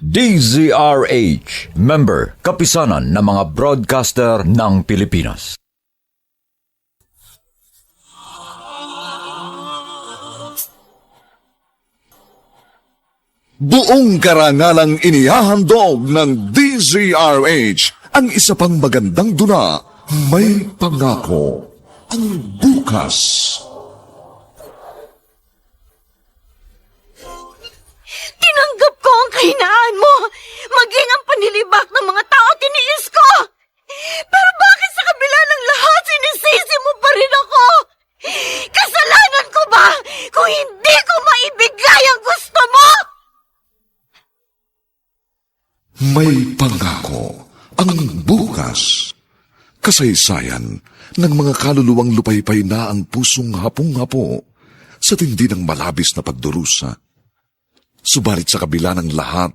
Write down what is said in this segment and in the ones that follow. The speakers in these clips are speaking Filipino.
DZRH, member, kapisanan ng mga broadcaster ng Pilipinas. Buong karangalang inihahandog ng DZRH ang isa pang magandang dula, May Pangako, ang bukas. Tinanggap ko ang kahinaan mo, maging ang panlilibak ng mga tao tiniis ko. Pero bakit sa kabila ng lahat sinisisi mo pa rin ako? Kasalanan ko ba kung hindi ko maibigay ang gusto mo? May Pangako, ang bukas. Kasaysayan ng mga kaluluwang lupaypay na ang pusong hapong-hapo sa tindi ng malabis na pagdurusa. Subalit sa kabila ng lahat,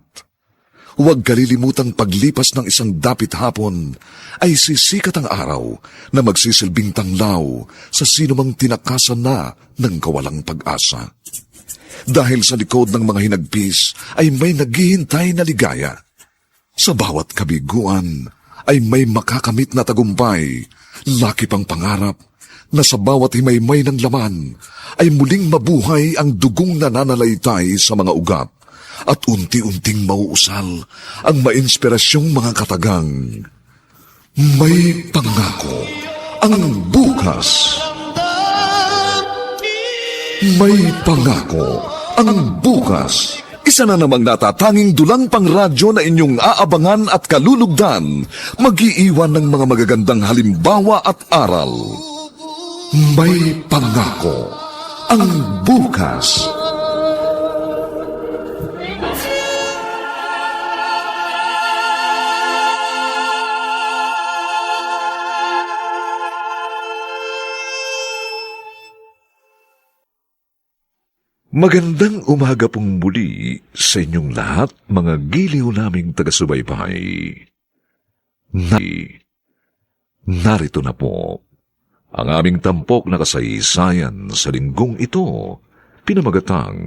huwag kalilimutang paglipas ng isang dapit hapon ay sisikat ang araw na magsisilbing tanglaw sa sinumang tinakasan na ng kawalang pag-asa. Dahil sa likod ng mga hinagpis ay may naghihintay na ligaya. Sa bawat kabiguan ay may makakamit na tagumpay, laki pang pangarap na sa bawat himaymay ng laman ay muling mabuhay ang dugong nananalaytay sa mga ugat at unti-unting mauusal ang mainspirasyong mga katagang. May Pangako, ang bukas. May Pangako, ang bukas. Isa na namang natatanging dulang pangradyo na inyong aabangan at kalulugdan, mag-iiwan ng mga magagandang halimbawa at aral. May Pangako, ang bukas. Magandang umaga pong muli sa inyong lahat, mga giliw naming taga-subaybay. Narito na po ang aming tampok na kasaysayan sa linggong ito, pinamagatang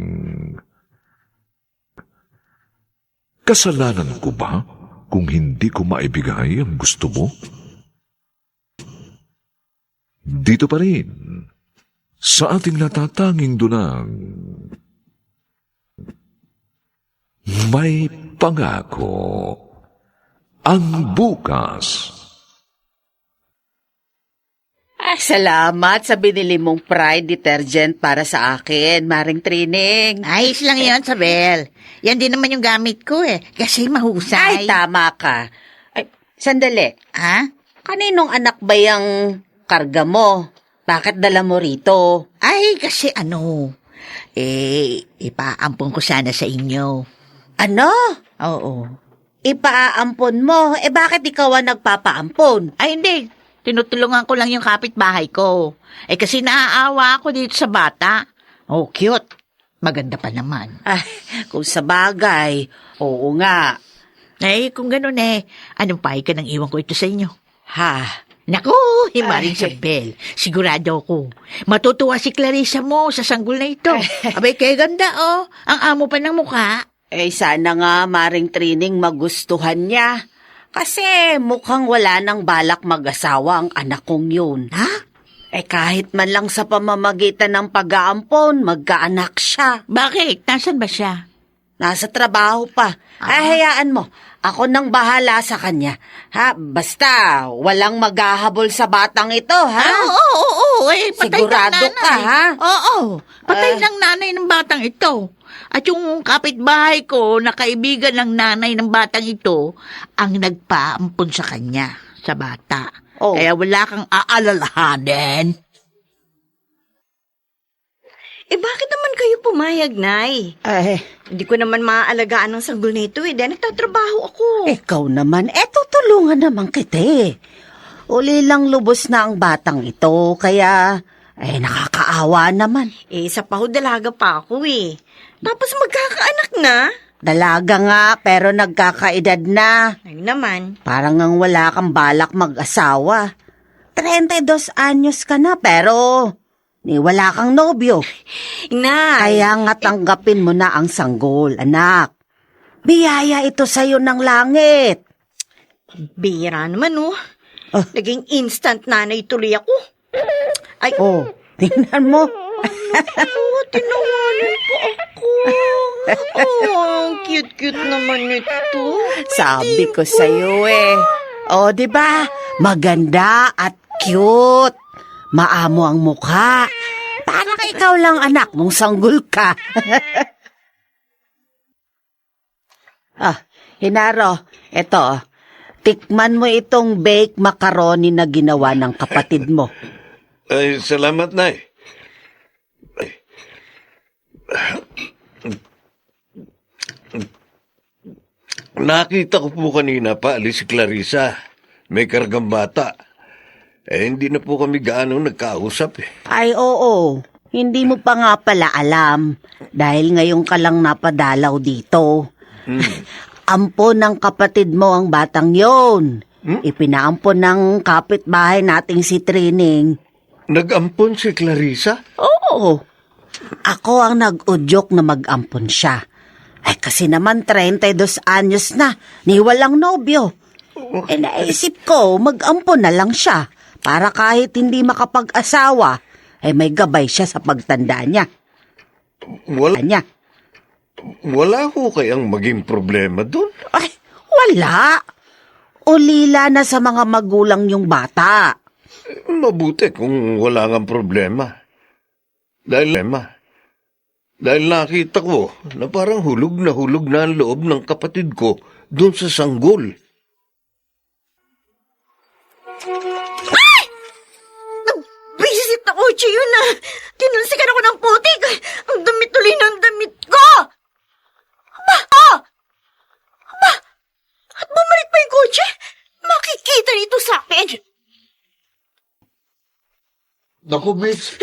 Kasalanan ko ba kung hindi ko maibigay ang gusto mo? Dito pa rin sa ating natatanging dunang May Pangako, ang bukas. Salamat sa binili mong Pride detergent para sa akin, Maring Trining. Ayos lang yun, Sabel. Yan din naman yung gamit ko kasi mahusay. Ay, tama ka. Ay, sandali. Ha? Kaninong anak ba yung karga mo? Bakit dala mo rito? Ay, kasi ipaampon ko sana sa inyo. Ano? Oo. Ipaaampon mo? Bakit ikaw ang nagpapaampon? Ay, hindi. Tinutulungan ko lang yung kapitbahay ko. Kasi naaawa ako dito sa bata. Oh, cute. Maganda pa naman. Ay, kung sa bagay, oo nga. Kung ganun anong pahay ka nang iwan ko ito sa inyo? Ha? Naku, Maring Sabel, sigurado ko. Matutuwa si Clarissa mo sa sanggol na ito. Abay, kaya ganda ang amo pa ng mukha. Sana nga, Maring Trining, magustuhan niya. Kasi mukhang wala nang balak mag-asawa ang anak kong yun. Ha? Kahit man lang sa pamamagitan ng pag-aampon, magkaanak siya. Bakit? Nasaan ba siya? Nasa trabaho pa. Hayaan mo. Ako nang bahala sa kanya. Basta, walang maghahabol sa batang ito, ha? Oo. Patay Sigurado ng nanay. ka, ha? Oo. Patay ng nanay ng batang ito. At yung kapitbahay ko na kaibigan ng nanay ng batang ito ang nagpaampun sa kanya, sa bata. Oh. Kaya wala kang aalalahanin. Bakit naman kayo pumayag, Nay? Hindi ko naman maaalagaan ng sanggol nito dahil nagtatrabaho ako. Ikaw naman, tutulungan naman kita. Uli lang lubos na ang batang ito, kaya nakakaawa naman. Sa dalaga pa ako Tapos magkakaanak na. Dalaga nga, pero nagkakaedad na. Ay naman. Parang ang wala kang balak mag-asawa. 32 anyos ka na, pero Ni wala kang nobyo. Nay! Kaya nga tanggapin mo na ang sanggol, anak. Biyaya ito sa'yo ng langit. Bira naman, oh. Naging instant nanay tuloy ako. Ay, Oh, tingnan mo. tinawanan po ako. Oh, cute-cute naman ito. Sabi ko sa'yo eh. O, di ba? Maganda at cute. Maamo ang mukha. Parang ikaw lang anak nung sanggol ka. Hinaro, eto. Tikman mo itong baked macaroni na ginawa ng kapatid mo. Ay, salamat, Nay. Nakita ko po kanina pa, alis si Clarissa. May kargang bata. Hindi na po kami gaano nagkausap eh. Ay, oo. Hindi mo pa nga pala alam. Dahil ngayon ka lang napadalaw dito. Ampon ng kapatid mo ang batang yon. Ipinaampon ng kapitbahay nating si Trining. Nag-ampon si Clarissa? Oo. Ako ang nag-udyok na mag-ampon siya. Ay kasi naman 32 anyos na, ni walang nobyo. Naisip ko, mag-ampon na lang siya. Para kahit hindi makapag-asawa, ay may gabay siya sa pagtanda niya. Wala ho kayang maging problema doon? Ay, wala. Ulila na sa mga magulang yung bata. Mabuti kung wala nga problema. Dahil nakita ko na parang hulog na ang loob ng kapatid ko doon sa sanggol. Visit na kotse yun na. Tinulsikan ako ng putik. Ang damit tuloy ng damit ko. Aba! Aba! At bumalik pa yung kotse? Makikita nito sa akin. Naku, Mitch.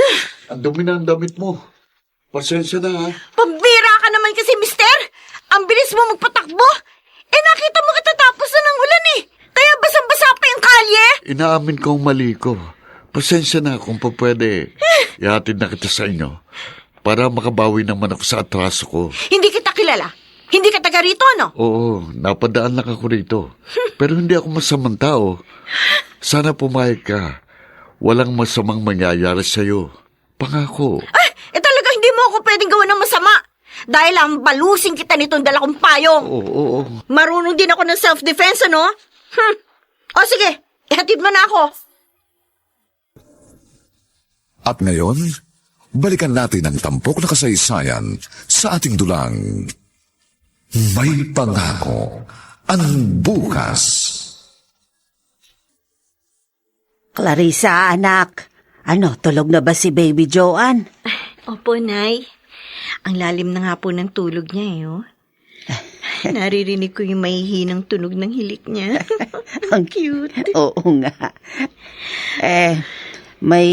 Ang dumi na ang damit mo. Pasensya na, ha? Pambira ka naman kasi, mister. Ang bilis mo magpatakbo. Nakita mo katatapos na ng ulan eh. Kaya basang-basa pa yung kalye. Inaamin ko ang mali ko. Pasensya na kung pa pwede. Ihatid na kita sa inyo para makabawi naman ako sa atraso ko. Hindi kita kilala. Hindi ka taga rito, no? Oo, napadaan lang ako rito. Pero hindi ako masamang tao. Sana pumayag ka. Walang masamang mangyayari sa'yo. Pangako. Talaga hindi mo ako pwedeng gawa ng masama. Dahil ang balusing kita nitong dala kong payong. Oo. Marunong din ako ng self-defense, ano? O sige, ihatid mo na ako. At ngayon, balikan natin ang tampok na kasaysayan sa ating dulang. May pangako ang bukas. Clarissa, anak. Ano, tulog na ba si Baby Joanne? Opo, Nay. Ang lalim na nga po ng tulog niya, oh. Naririnig ko yung mahihinang tunog ng hilik niya. Ang cute. Oo nga. May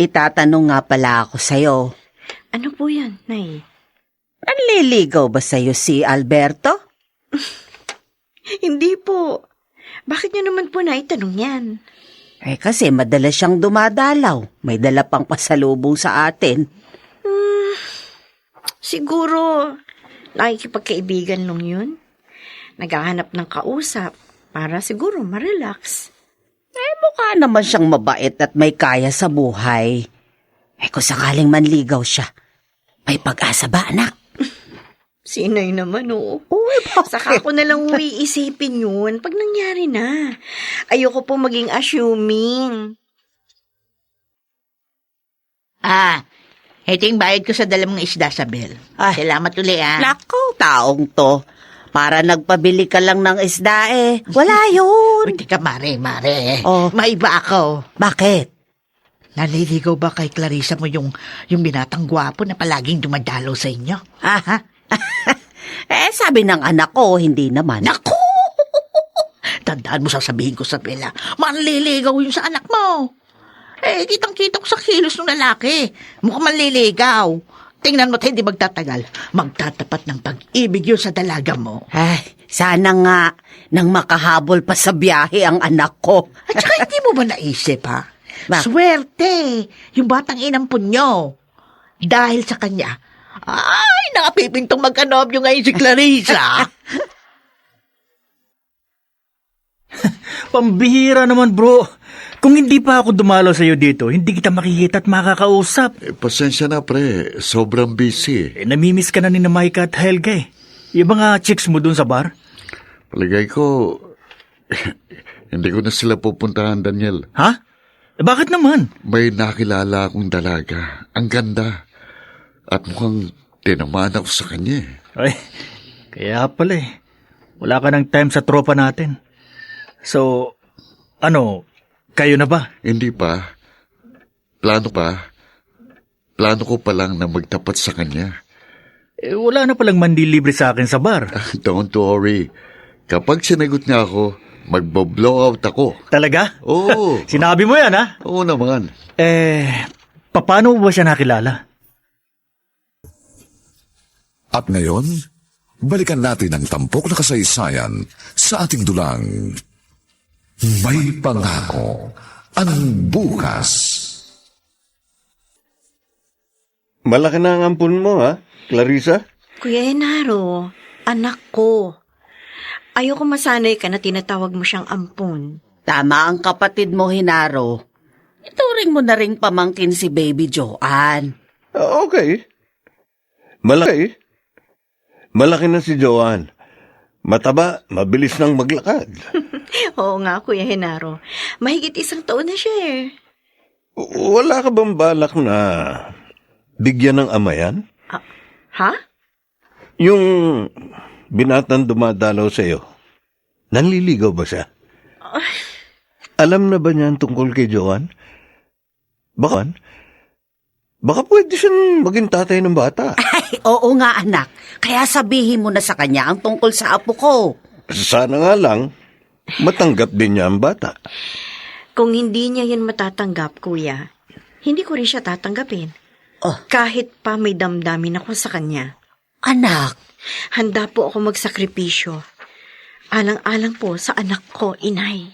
itatanong nga pala ako sa'yo. Ano po yan, Nay? Nanliligaw ba sa'yo si Alberto? Hindi po. Bakit niyo naman po naitanong yan? Kasi madalas siyang dumadalaw. May dala pang pasalubong sa atin. Siguro, nakikipagkaibigan nung yun. Naghahanap ng kausap para siguro ma-relax. Mukha naman siyang mabait at may kaya sa buhay. Kung sakaling manligaw siya, may pag-asa ba, anak? Sinay naman, oo. Saka ako na lang uiisipin yun pag nangyari na. Ayoko po maging assuming. Ito yung bayad ko sa dala mong isda, Sabel. Ay. Salamat uli, Nako, taong to. Para nagpabili ka lang ng isda Wala yun. Uy, tika, mare. Oh. May iba ako. Bakit? Naliligaw ba kay Clarissa mo yung binatang gwapo na palaging dumadalo sa inyo? Sabi ng anak ko, hindi naman. Naku! Tandaan mo sasabihin ko sa Bella, manliligaw yun sa anak mo. Kitang-kita ko sa kilos ng lalaki. Mukhang manliligaw. Tingnan mo't hindi magtatagal. Magtatapat ng pag-ibig yun sa dalaga mo. Sana nga nang makahabol pa sa biyahe ang anak ko. At saka hindi mo ba naisip, ha? Bakit? Swerte! Yung batang inampun nyo. Dahil sa kanya, ay, nakapipintong magkanobyo ngayon si Clarissa. Pambihira naman, bro. Kung hindi pa ako dumalo sa'yo dito, hindi kita makikita at makakausap. Pasensya na, pre. Sobrang busy. Namimiss ka na ni Micah at Helga eh. Yung mga chicks mo dun sa bar. Palagay ko, hindi ko na sila pupuntahan, Daniel. Ha? Bakit naman? May nakilala akong dalaga. Ang ganda. At mukhang tinamaan ako sa kanya. Ay, kaya pala eh. Wala ka ng time sa tropa natin. So, kayo na ba? Hindi pa. Plano ko pa lang na magtapat sa kanya. Wala na palang mandilibre sa akin sa bar. Don't worry. Kapag sinagot niya ako, magbo-blow out ako. Talaga? Oo. Sinabi mo yan, ha? Oo naman. Paano mo ba siya nakilala? At ngayon, balikan natin ang tampok na kasaysayan sa ating dulang. May pangako ang bukas. Malaki na ang ampun mo, ha, Clarissa? Kuya Henaro, anak ko. Ayoko masanay ka na tinatawag mo siyang ampon. Tama ang kapatid mo, Hinaro. Ituring mo na ring pamangkin si Baby Joanne. Okay. Malaki na si Joanne. Mataba, mabilis nang maglakad. Oo nga, Kuya Henaro. Mahigit 1 taon na siya eh. Wala ka bang balak na bigyan ng ama yan? Ha? Yung binatang dumadalaw sa'yo, nanliligaw ba siya? Alam na ba niya tungkol kay Joanne? Baka pwede siyang maging tatay ng bata. Ay, oo nga anak. Kaya sabihin mo na sa kanya ang tungkol sa apo ko. Sana nga lang, matanggap din niya ang bata. Kung hindi niya yan matatanggap, Kuya, hindi ko rin siya tatanggapin. Oh. Kahit pa may damdamin ako sa kanya. Anak, Handa po ako magsakripisyo. Alang-alang po sa anak ko, inay.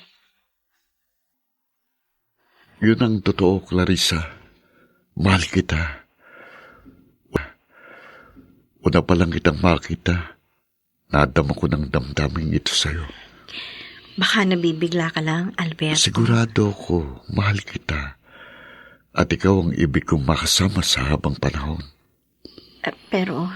Yun ang totoo, Clarissa. Mahal kita. Una pa lang kitang makita, nadama ko ng damdaming ito sa'yo. Baka nabibigla ka lang, Alberto. Sigurado ko, mahal kita. At ikaw ang ibig kong makasama sa habang panahon. Pero,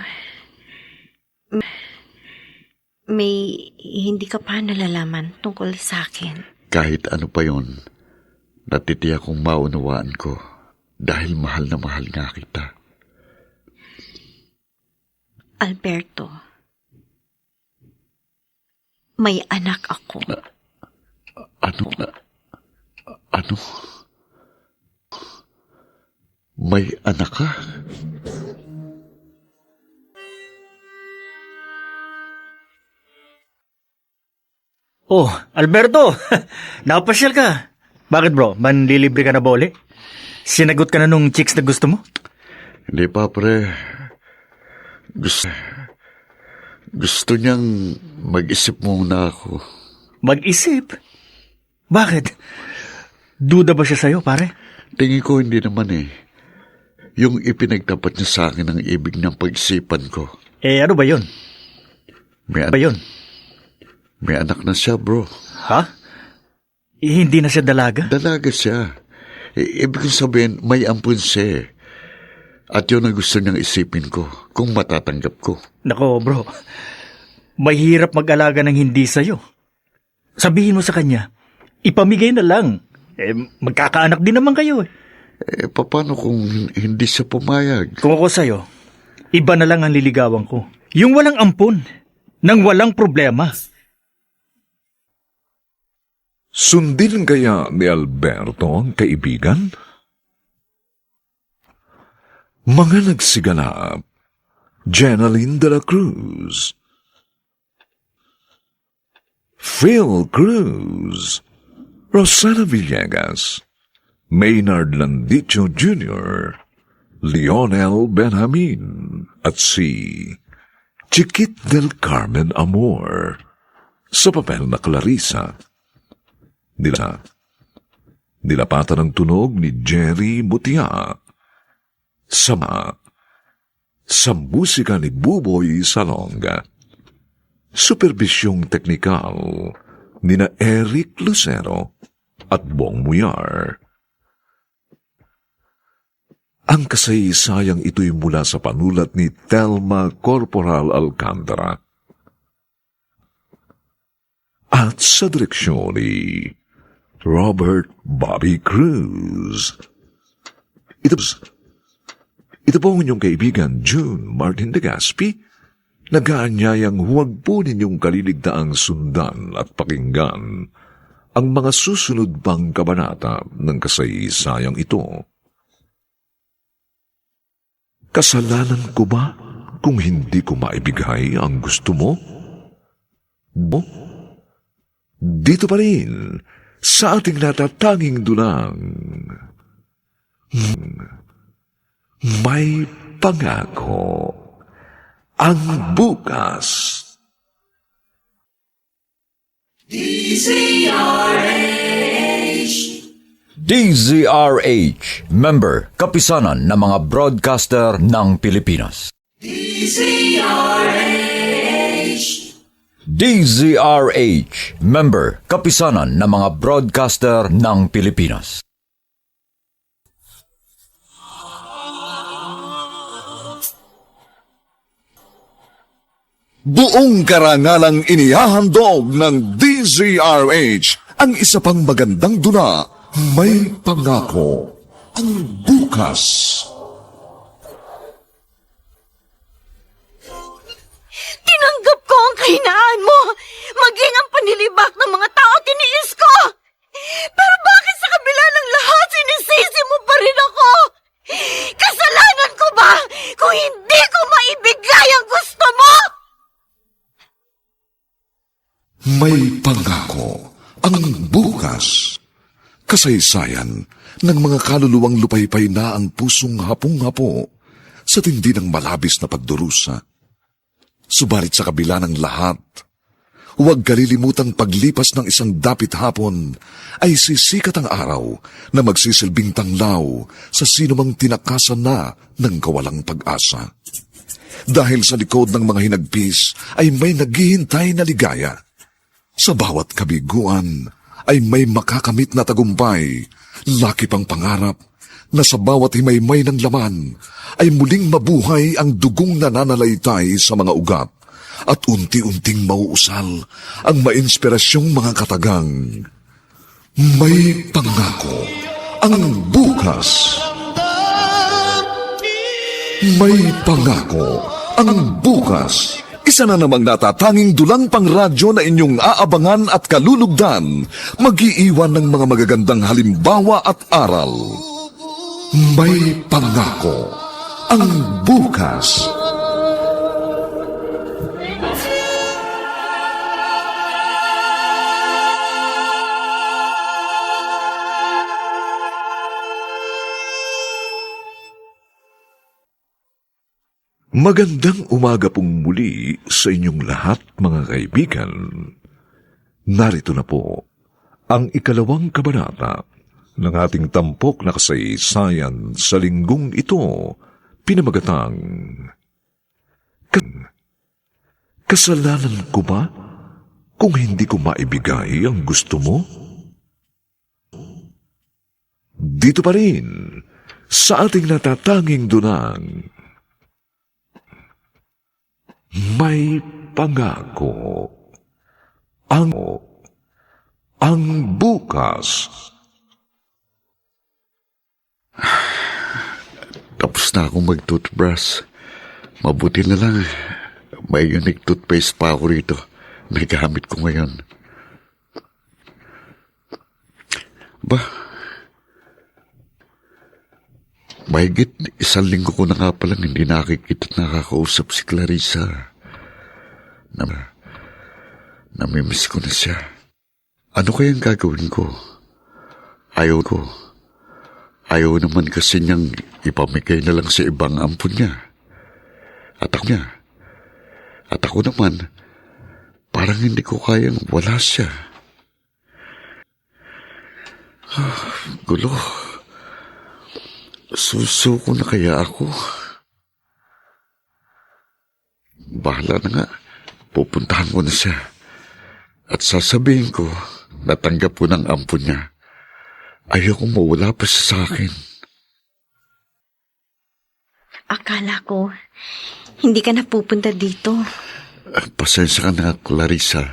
may hindi ka pa nalalaman tungkol sa akin. Kahit ano pa yon, natitiyak kong maunawaan ko dahil mahal na mahal nga kita. Alberto, may anak ako. Ano? May anak ka? Oh, Alberto! Nakapasyal ka. Bakit bro? Manlilibre ka na ba uli? Sinagot ka na nung chicks na gusto mo? Hindi pa, pre. Gusto niyang mag-isip muna ako. Mag-isip? Bakit? Duda ba siya sa'yo, pare? Tingin ko hindi naman eh. Yung ipinagtapat niya sa akin ang ibig ng pag-isipan ko. Ano ba yun? May anak na siya, bro. Ha? Hindi na siya dalaga? Dalaga siya. Ibig kong sabihin, may ampun siya eh. At yun ang gusto niyang isipin ko, kung matatanggap ko. Nako, bro. Mahirap mag-alaga ng hindi sa'yo. Sabihin mo sa kanya, ipamigay na lang. Magkakaanak din naman kayo eh. Paano kung hindi siya pumayag? Kung ako sa'yo, iba na lang ang liligawan ko. Yung walang ampun, nang walang problema. Sundin kaya ni Alberto ang kaibigan? Mga nagsiganap, Jenaline de la Cruz, Phil Cruz, Rosana Villegas, Maynard Landicho Jr., Lionel Benjamin, at si Chiquit del Carmen Amor sa papel na Clarissa. nilapatan ng tunog ni Jerry Mutia. Sa musika ni Buboy Salonga. Superbisyong teknikal ni na Eric Lucero at Bong Muyar. Ang kasaysayang ito'y mula sa panulat ni Telma Corporal Alcantara. At sa direksyon ni Robert Bobby Cruz. Ito po ang inyong kaibigan June Martin de Gaspi, nag-aanyayang huwag po ninyong kaliligtaang sundan at pakinggan ang mga susunod pang kabanata ng kasaysayang ito. Kasalanan ko ba kung hindi ko maibigay ang gusto mo? Dito pa rin sa ating natatanging dunang. May pangako ang bukas. DZRH, member, kapisanan ng mga broadcaster ng Pilipinas. DZRH, member, kapisanan ng mga broadcaster ng Pilipinas. Buong karangalang inihahandog ng DZRH ang isa pang magandang dula, May Pangako ang Bukas. Tinanggap ko ang kahinaan mo, maging ang panilibak ng mga tao tiniis ko. Pero bakit sa kabila ng lahat sinisisi mo pa rin ako? Kasalanan ko ba kung hindi ko maibigay ang gusto mo? May Pangako ang Bukas. Kasaysayan ng mga kaluluwang lupaypay na ang pusong hapong-hapo sa tindi ng malabis na pagdurusa. Subalit sa kabila ng lahat, huwag kalilimutang paglipas ng isang dapit hapon ay sisikat ang araw na magsisilbing tanglaw sa sinumang tinakasan na ng kawalang pag-asa. Dahil sa likod ng mga hinagpis ay may naghihintay na ligaya. Sa bawat kabiguan ay may makakamit na tagumpay, laki pang pangarap na sa bawat himaymay ng laman ay muling mabuhay ang dugong nananalaytay sa mga ugat at unti-unting mauusal ang mainspirasyong mga katagang. May Pangako ang Bukas. May Pangako ang Bukas. Isa na namang natatanging dulang pangradyo na inyong aabangan at kalulugdan, mag-iiwan ng mga magagandang halimbawa at aral. May Pangako ang Bukas. Magandang umaga pong muli sa inyong lahat, mga kaibigan. Narito na po ang ikalawang kabanata ng ating tampok na kasaysayan sa linggong ito, pinamagatang Kasalanan ko ba kung hindi ko maibigay ang gusto mo? Dito pa rin sa ating natatanging dunang May Pangako ang Bukas. Tapos na akong mag-toothbrush. Mabuti na lang. May unique toothpaste pa ako rito. Nagamit ko ngayon. Mahigit 1 linggo ko na nga palang hindi nakikita at nakakausap si Clarissa. Namimiss ko na siya. Ano kayang gagawin ko? Ayaw naman kasi niyang ipamigay na lang sa ibang ampon niya. At ako naman, parang hindi ko kayang wala siya. Gulo. Susuko na kaya ako? Bahala na nga. Pupuntahan ko na siya. At sasabihin ko, natanggap ko ng ampon niya. Ayokong mawala pa siya sa akin. Akala ko, hindi ka na pupunta dito. Pasensya ka na, Clarissa.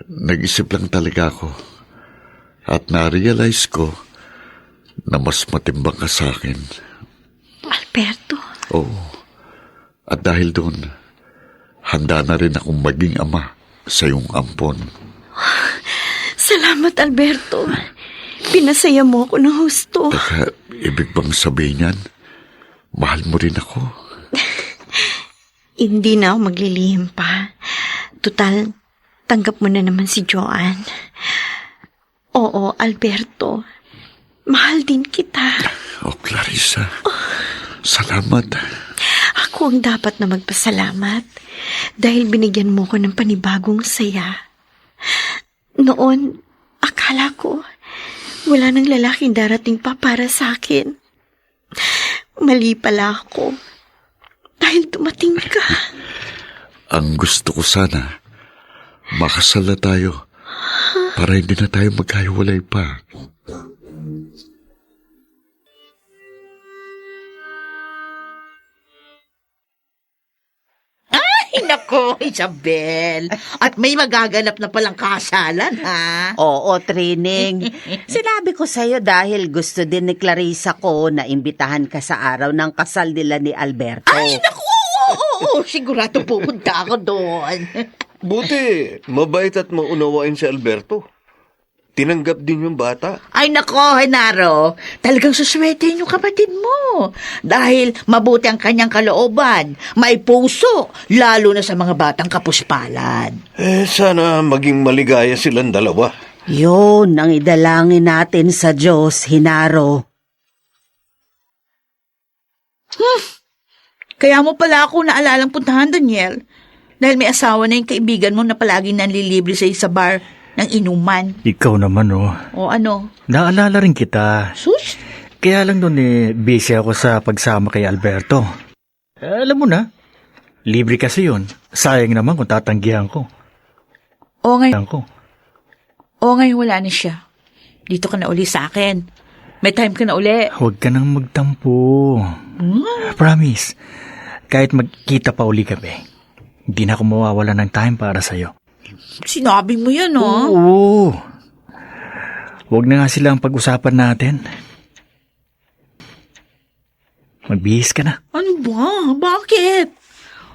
Nag-isip lang talaga ako. At na-realize ko na mas matimbang ka sa akin. Alberto, Oo. At dahil doon, handa na rin akong maging ama sa iyong ampon. salamat Alberto. Pinasaya mo ako ng husto. Teka, ibig bang sabihin yan? Mahal mo rin ako? Hindi na ako maglilihim pa. Tutal, tanggap mo na naman si Joanne. Oo, Alberto. Mahal din kita. Oh, Clarissa. Salamat. Ako ang dapat na magpasalamat dahil binigyan mo ko ng panibagong saya. Noon, akala ko wala nang lalaking darating pa para sa akin. Mali pala ako dahil dumating ka. Ang gusto ko sana, makasal na tayo para hindi na tayo magkahiwalay pa. Ay, nako, Isabel. At may magaganap na palang kasalan, ha? Oo, Trining. Sinabi ko sa'yo dahil gusto din ni Clarissa ko na imbitahan ka sa araw ng kasal nila ni Alberto. Ay, naku, oo, sigurado pupunta ako doon. Buti, mabait at maunawain si Alberto. Tinanggap din yung bata. Ay, nako, Henaro. Talagang suswerte yung kapatid mo. Dahil mabuti ang kanyang kalooban. May puso, lalo na sa mga batang kapuspalan. Sana maging maligaya silang dalawa. Yun ang idalangin natin sa Diyos, Hinaro. Kaya mo pala ako naalalang puntahan, Daniel. Dahil may asawa na yung kaibigan mo na palaging nanlilibre sa bar ng inuman. Ikaw naman, oh. O ano? Naalala rin kita. Sus? Kaya lang doon busy ako sa pagsama kay Alberto. Alam mo na, libre kasi yun. Sayang naman kung tatanggihan ko. O ngayon wala na siya. Dito ka na uli sa akin. May time ka na uli. Huwag ka nang magtampo. Promise. Kahit magkita pa uli kami, hindi na ako mawawala ng time para sa'yo. Sinabi mo yan, oh. Oo. Huwag na nga silang pag-usapan natin. Magbihis ka na. Ano ba? Bakit?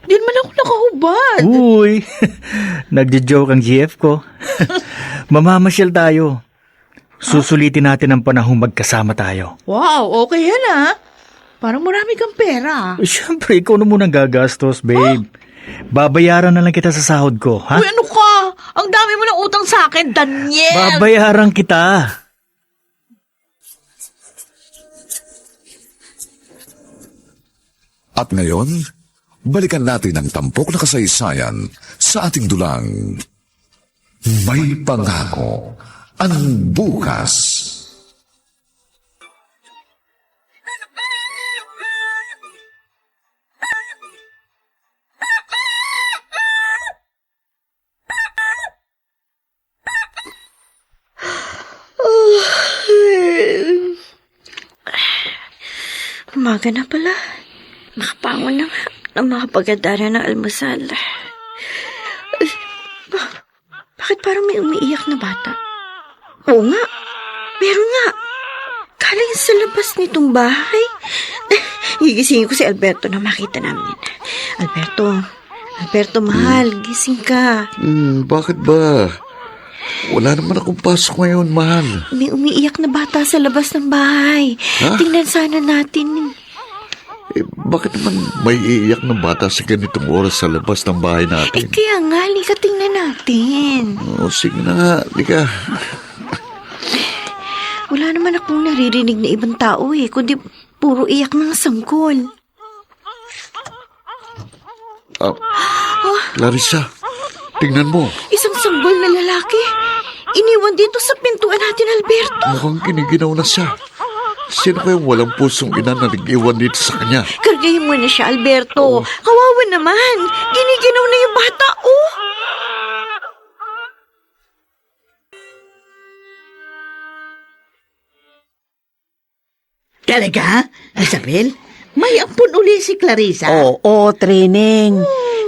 Hindi naman ako nakahubad. Uy, nagjo-joke ang GF ko. Mamamasyal tayo. Susulitin natin ang panahong magkasama tayo. Wow, okay yan, ah. Parang marami kang pera. Siyempre, ikaw na munang gagastos, babe. Babayaran na lang kita sa sahod ko, ha? Uy, ano ka? Ang dami mo ng utang sa akin, Daniel. Babayaran kita. At ngayon, balikan natin ang tampok na kasaysayan sa ating dulang. May pangako ang bukas. Umaga na pala. Nakapangon na nga na makapagandara ng almusal. Bakit parang may umiiyak na bata? Oo nga. Meron nga. Galing sa labas nitong bahay. Gigisingin ko si Alberto na makita namin. Alberto, mahal. Gising ka. Bakit ba? Wala naman akong pasok ngayon, mahal. May umiiyak na bata sa labas ng bahay. Ha? Tingnan sana natin. Bakit naman may iiyak ng bata sa ganitong oras sa labas ng bahay natin? Kaya nga, lika tingnan natin. Sige na nga, lika. Wala naman akong naririnig na ibang tao kundi puro iyak ng sanggol. Clarissa, tingnan mo. Isang sanggol na lalaki. iniwan dito sa pintuan natin, Alberto. Mukhang giniginaw na siya. Sino kayong walang pusong ina na nag-iwan dito sa kanya? Kargahin mo na siya, Alberto. Kawawa naman. Giniginaw na yung bata, oh. Talaga, Isabel? May ampun uli si Clarissa. Oo, Trining.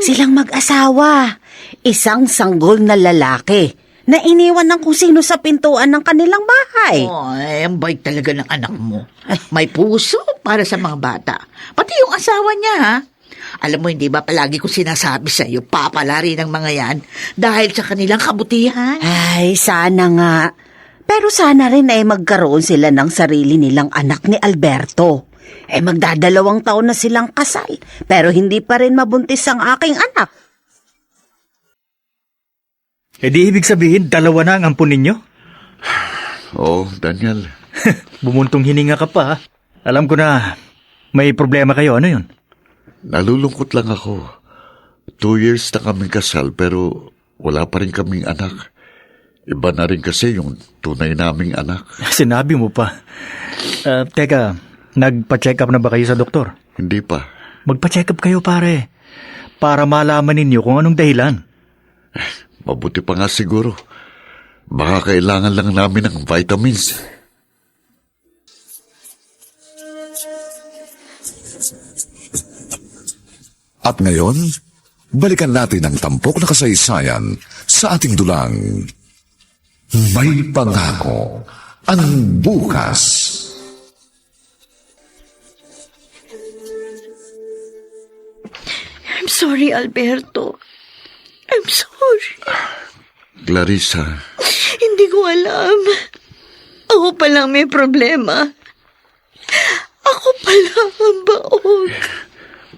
Silang mag-asawa. Isang sanggol na lalaki na iniwan ng kung sino sa pintuan ng kanilang bahay. Ay, ang bait talaga ng anak mo. May puso para sa mga bata. Pati yung asawa niya, ha? Alam mo, hindi ba palagi ko sinasabi sa iyo, papalari ng mga yan dahil sa kanilang kabutihan? Ay, sana nga. Pero sana rin ay magkaroon sila ng sarili nilang anak ni Alberto. Magdadalawang taon na silang kasal, pero hindi pa rin mabuntis ang aking anak. Di ibig sabihin, dalawa na ang ampun ninyo? Oo, Daniel. Bumuntong hininga ka pa, ha? Alam ko na may problema kayo. Ano yun? Nalulungkot lang ako. 2 years na kaming kasal pero wala pa rin kaming anak. Iba na rin kasi yung tunay naming anak. Sinabi mo pa. Teka, nagpa-check up na ba kayo sa doktor? Hindi pa. Magpa-check up kayo, pare. Para malaman ninyo kung anong dahilan. Mabuti pa nga siguro. Baka kailangan lang namin ng vitamins. At ngayon, balikan natin ang tampok na kasaysayan sa ating dulang. May pangako ang bukas. I'm sorry, Alberto. I'm sorry. Clarissa, Hindi ko alam. Ako palang may problema. Ako pala ang baog.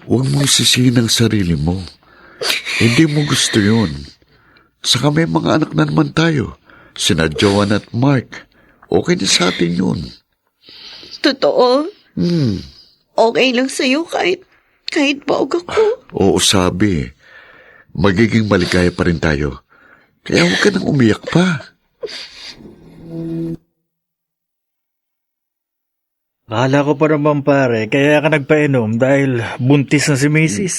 huwag mong sisihin ang sarili mo. Hindi mo gusto yun. Saka may mga anak na naman tayo. Sina Joan at Mark. Okay na sa atin yun. Totoo? Okay lang sa'yo kahit baog ako. Oo, sabi. Magiging maligaya pa rin tayo. Kaya huwag ka nang umiyak pa. Akala ko pa naman, pare, kaya ka nagpainom dahil buntis na si Mrs.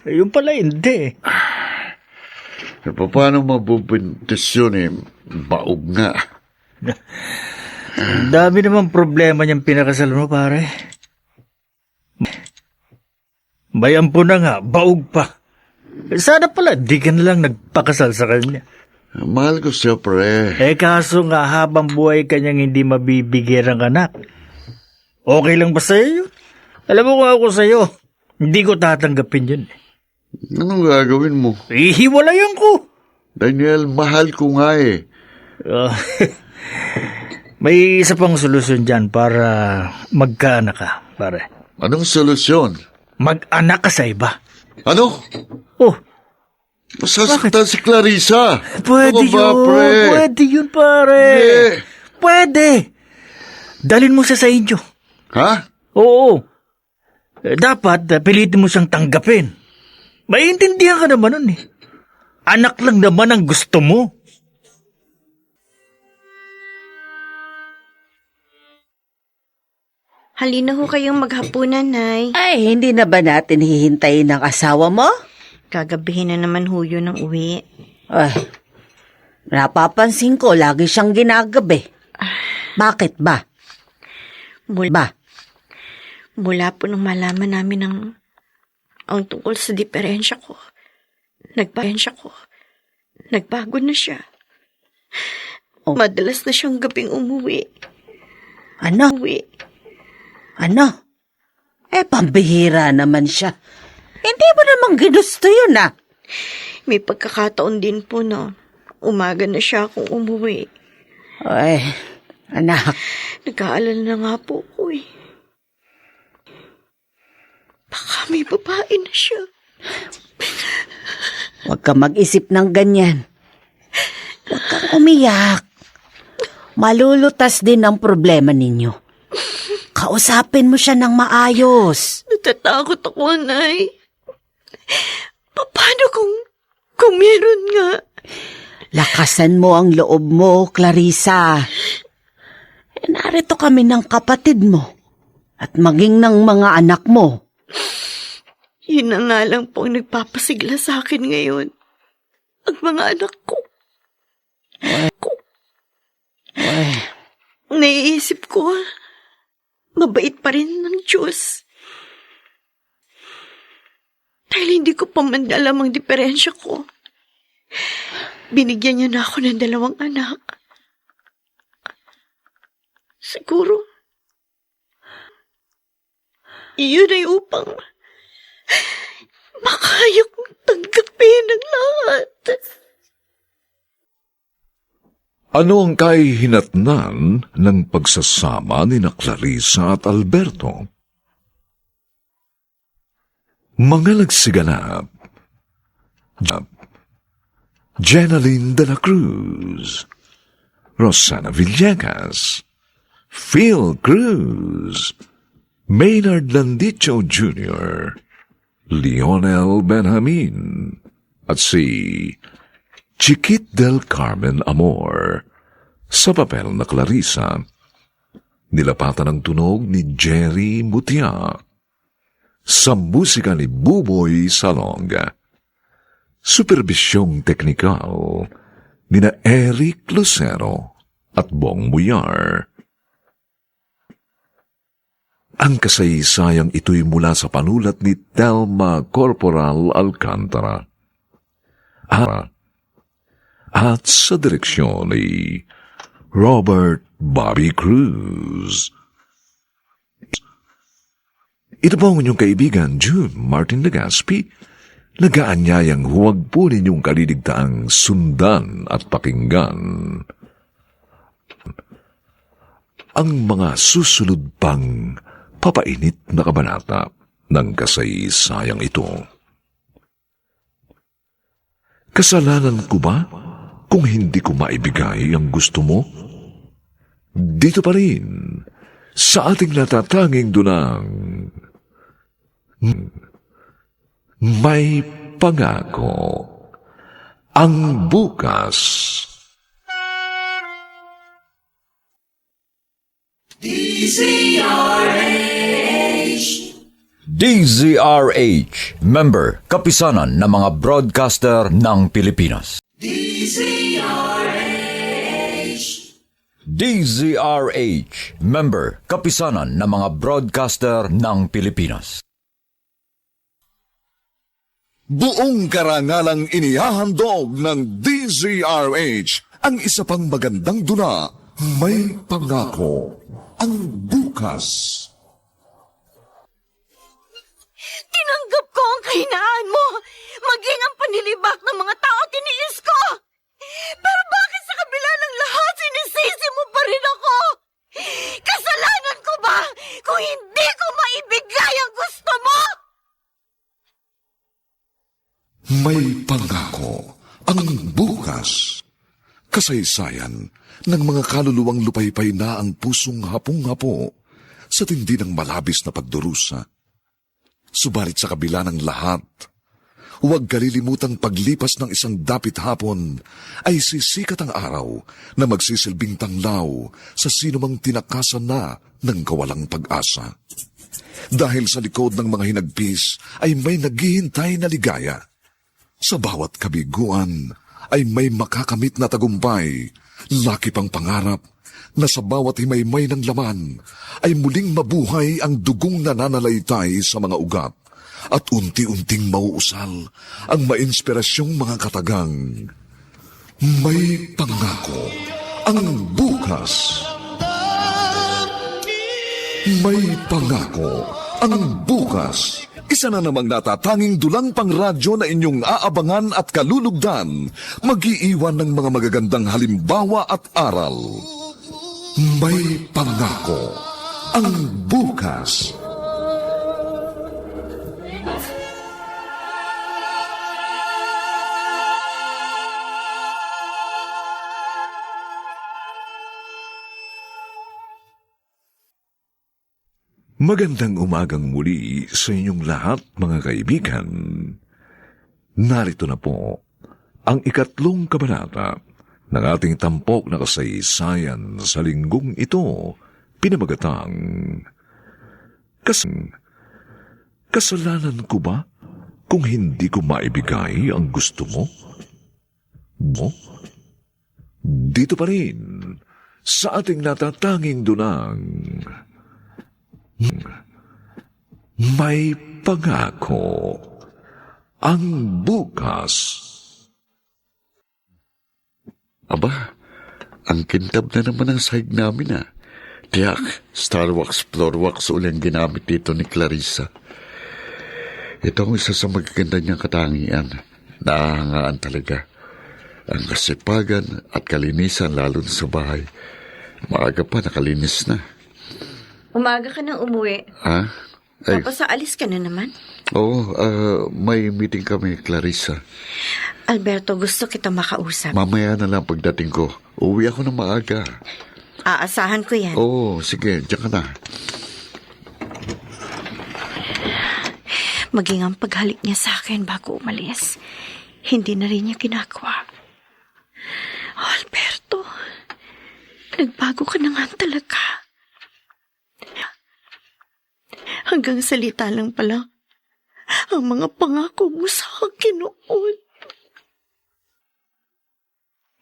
Yung pala hindi. Paano mabubuntis yun eh? Baog nga. Ang dami naman problema niyang pinakasal mo, pare. May ampun na nga, baog pa. Sana pala, di ka na lang nagpakasal sa kanya. Mahal ko siya, pre. Kaso nga, habang buhay kanyang hindi mabibigyan ng anak. Okay lang ba sa'yo yun? Alam mo kung ako sa'yo, hindi ko tatanggapin yun. Anong gagawin mo? Ihiwalayan ko. Daniel, mahal ko nga eh. May isa pang solusyon dyan para magkaanak ka, pare. Anong solusyon? Mag-anak ka sa iba. Ano? Oh, Masasaktan si Clarissa. pwede Ano ba, yun. pre? Pwede yun, pare. Hindi. Pwede. Dalhin mo siya sa inyo. Ha? Oo. Dapat pilitin mo siyang tanggapin. Maiintindihan ka naman nun eh. Anak lang naman ang gusto mo. Halina ho kayong maghapunan, Nay. Ay, hindi na ba natin hihintayin ng asawa mo? Gagabihin na naman ho yun ng uwi. Ay, napapansin ko, lagi siyang ginagabi. Bakit ba? Mula po nung malaman namin ang tungkol sa diferensya ko. Nagbago na siya. Oh. Madalas na siyang gabing umuwi. Ano? Pambihira naman siya. Hindi mo namang ginusto yun, ah. May pagkakataon din po na umaga na siya kung umuwi. Ay, anak. Nag-aalala na nga po ko eh. Baka may babae na siya. Huwag ka mag-isip ng ganyan. Huwag kang umiyak. Malulutas din ang problema ninyo. Kausapin mo siya ng maayos. Natatakot ako, Nay. Paano kung meron nga? Lakasan mo ang loob mo, Clarissa. Narito kami ng kapatid mo at maging ng mga anak mo. Yun na nga lang po ang nagpapasigla sa akin ngayon. Ang mga anak ko. Naiisip ko, mabait pa rin ng Diyos. Dahil hindi ko pa man alam ang diferensya ko. Binigyan niya na ako ng 2 anak. Siguro, iyon ay upang makaya kong tanggapin ang lahat. Ano ang kahihinatnan ng pagsasama ni na Clarissa at Alberto? Mga nagsiganap: Jenaline de la Cruz, Rosana Villegas, Phil Cruz, Maynard Landicho Jr., Lionel Benjamin, at si Chiquit del Carmen Amor. Sa papel na Clarissa, nilapatan ang tunog ni Jerry Mutia. Sa musika ni Buboy Salonga. Superbisyong teknikal ni na Eric Lucero at Bong Muyar. Ang kasaysayang ito'y mula sa panulat ni Telma Corporal Alcantara. At sa direksyon ni Robert Bobby Cruz. Ito po ang inyong kaibigan, June Martin Legaspi, nagaanyayang huwag po ninyong kaliligtaang sundan at pakinggan ang mga susunod pang papainit na kabanata ng kasaysayang ito. Kasalanan ko ba kung hindi ko maibigay ang gusto mo? Dito pa rin, sa ating natatanging dunang, may pangako ang bukas. DZRH, member, kapisanan ng mga broadcaster ng Pilipinas. DZRH, member, kapisanan ng mga broadcaster ng Pilipinas. Buong karangalang inihahandog ng DZRH ang isa pang magandang dula, May Pangako ang Bukas. Tinanggap ko ang kahinaan mo, maging ang panilibak ng mga tao tiniis ko. Pero bakit sa kabila ng lahat sinisisi mo pa rin ako? Kasalanan ko ba kung hindi ko maibigay ang gusto mo? May Pangako ang Bukas. Kasaysayan ng mga kaluluwang lupaypay na ang pusong hapong-hapo sa tindi ng malabis na pagdurusa. Subalit sa kabila ng lahat, huwag kalilimutang paglipas ng isang dapit hapon ay sisikat ang araw na magsisilbing tanglaw sa sinumang tinakasan na ng kawalang pag-asa. Dahil sa likod ng mga hinagpis ay may naghihintay na ligaya. Sa bawat kabiguan ay may makakamit na tagumpay, laki pang pangarap na sa bawat himaymay ng laman ay muling mabuhay ang dugong nananalaytay sa mga ugat at unti-unting mauusal ang mainspirasyong mga katagang. May Pangako ang Bukas. May Pangako ang Bukas. Isa na namang natatanging dulang pangradyo na inyong aabangan at kalulugdan, mag-iiwan ng mga magagandang halimbawa at aral. May Pangako ang Bukas. Magandang umagang muli sa inyong lahat, mga kaibigan. Narito na po ang 3 kabanata ng ating tampok na kasaysayan sa linggong ito, pinamagatang Kasalanan ko ba kung hindi ko maibigay ang gusto mo? Dito pa rin sa ating natatanging dunang may pangako ang bukas. Aba, ang kintab na naman ang sahig namin Tiyak, Starwax, Floorwax uling ginamit dito ni Clarissa. Ito ang isa sa magaganda niyang katangian. Naahangaan talaga. Ang kasipagan at kalinisan lalo na sa bahay. Maaga pa nakalinis na. Umaga ka nang umuwi. Ha? Ay, Tapos aalis ka na naman. oo, may meeting kami, Clarissa. Alberto, gusto kita makausap. Mamaya na lang pagdating ko. Uwi ako ng maaga. Aasahan ko yan. Oo, sige, diyan ka na. Maging ang paghalik niya sa akin bago umalis. Hindi na rin niya ginagawa. Alberto, nagbago ka na nga talaga. Hanggang salita lang pala ang mga pangako mo sa akin noon.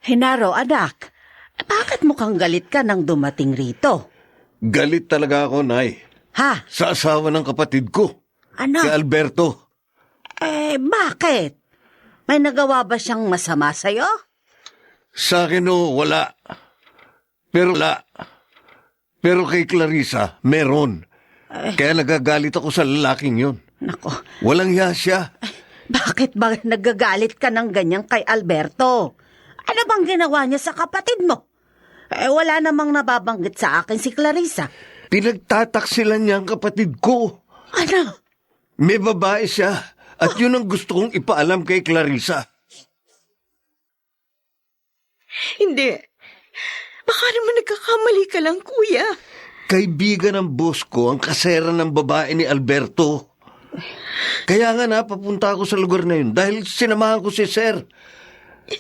Hinaro, anak, bakit mukhang galit ka nang dumating rito? Galit talaga ako, Nay. Ha? Sa asawa ng kapatid ko, Ano? si Alberto. Bakit? May nagawa ba siyang masama sa'yo? Sa akin, wala. Pero kay Clarissa, meron. Kaya nagagalit ako sa lalaking yun. Nako, Walang hiya siya. bakit ba nagagalit ka ng ganyan kay Alberto? Ano bang ginawa niya sa kapatid mo? Wala namang nababanggit sa akin si Clarissa. Pinagtataksilan niya ang kapatid ko. Ano? May babae siya. At yun ang gusto kong ipaalam kay Clarissa. Hindi. Baka naman nagkakamali ka lang, kuya. Kaibigan ng boss ko ang kasera ng babae ni Alberto. Kaya nga napapunta ako sa lugar na yun dahil sinamahan ko si Sir.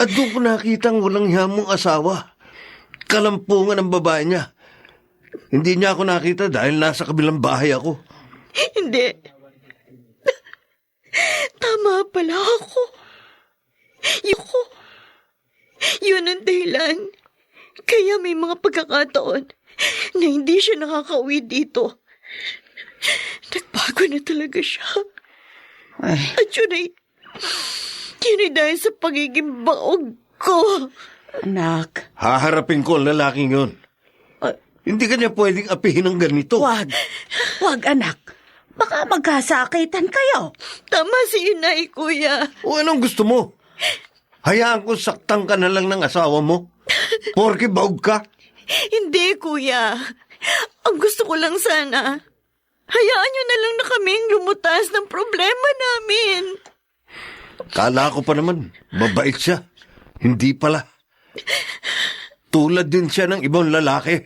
At doon ko nakitang walang hiyamong asawa. Kalampungan ng babae niya. Hindi niya ako nakita dahil nasa kabilang bahay ako. Hindi. Tama pala ako. Yun ang dahilan. Kaya may mga pagkakataon na hindi siya nakakauwi dito. Nagbago na talaga siya. At yun ay dahil sa pagiging baog ko. Anak, Haharapin ko ang lalaking yun. Hindi ka niya pwedeng apihin ng ganito. wag, anak. Baka magkasakitan kayo. Tama si inay, kuya. O anong gusto mo? Hayaan ko saktan ka na lang ng asawa mo? Porke baog ka? Hindi, kuya. Ang gusto ko lang sana, hayaan niyo na lang na kaming lumutas ng problema namin. Kala ko pa naman, mabait siya. Hindi pala. Tulad din siya ng ibang lalaki.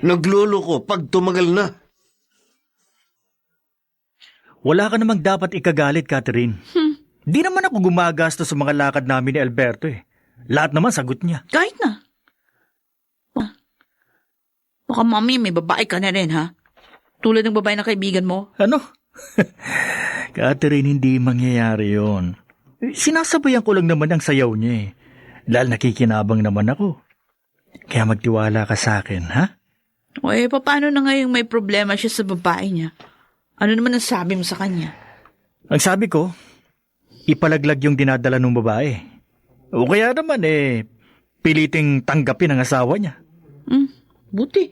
Naglolo ko pag tumagal na. Wala ka namang dapat ikagalit, Catherine. Di naman ako gumagasto sa mga lakad namin ni Alberto eh. Lahat naman sagot niya. Kahit na. Baka mami, may babae ka na rin, ha? Tulad ng babae na kaibigan mo. Ano? Catherine, hindi mangyayari yon. Sinasabayan ko lang naman ang sayaw niya eh. Dahil nakikinabang naman ako. Kaya magtiwala ka sa akin, ha? O paano na ngayong may problema siya sa babae niya? Ano naman ang sabi mo sa kanya? Ang sabi ko, ipalaglag yung dinadala ng babae. O kaya naman piliting tanggapin ang asawa niya. Buti.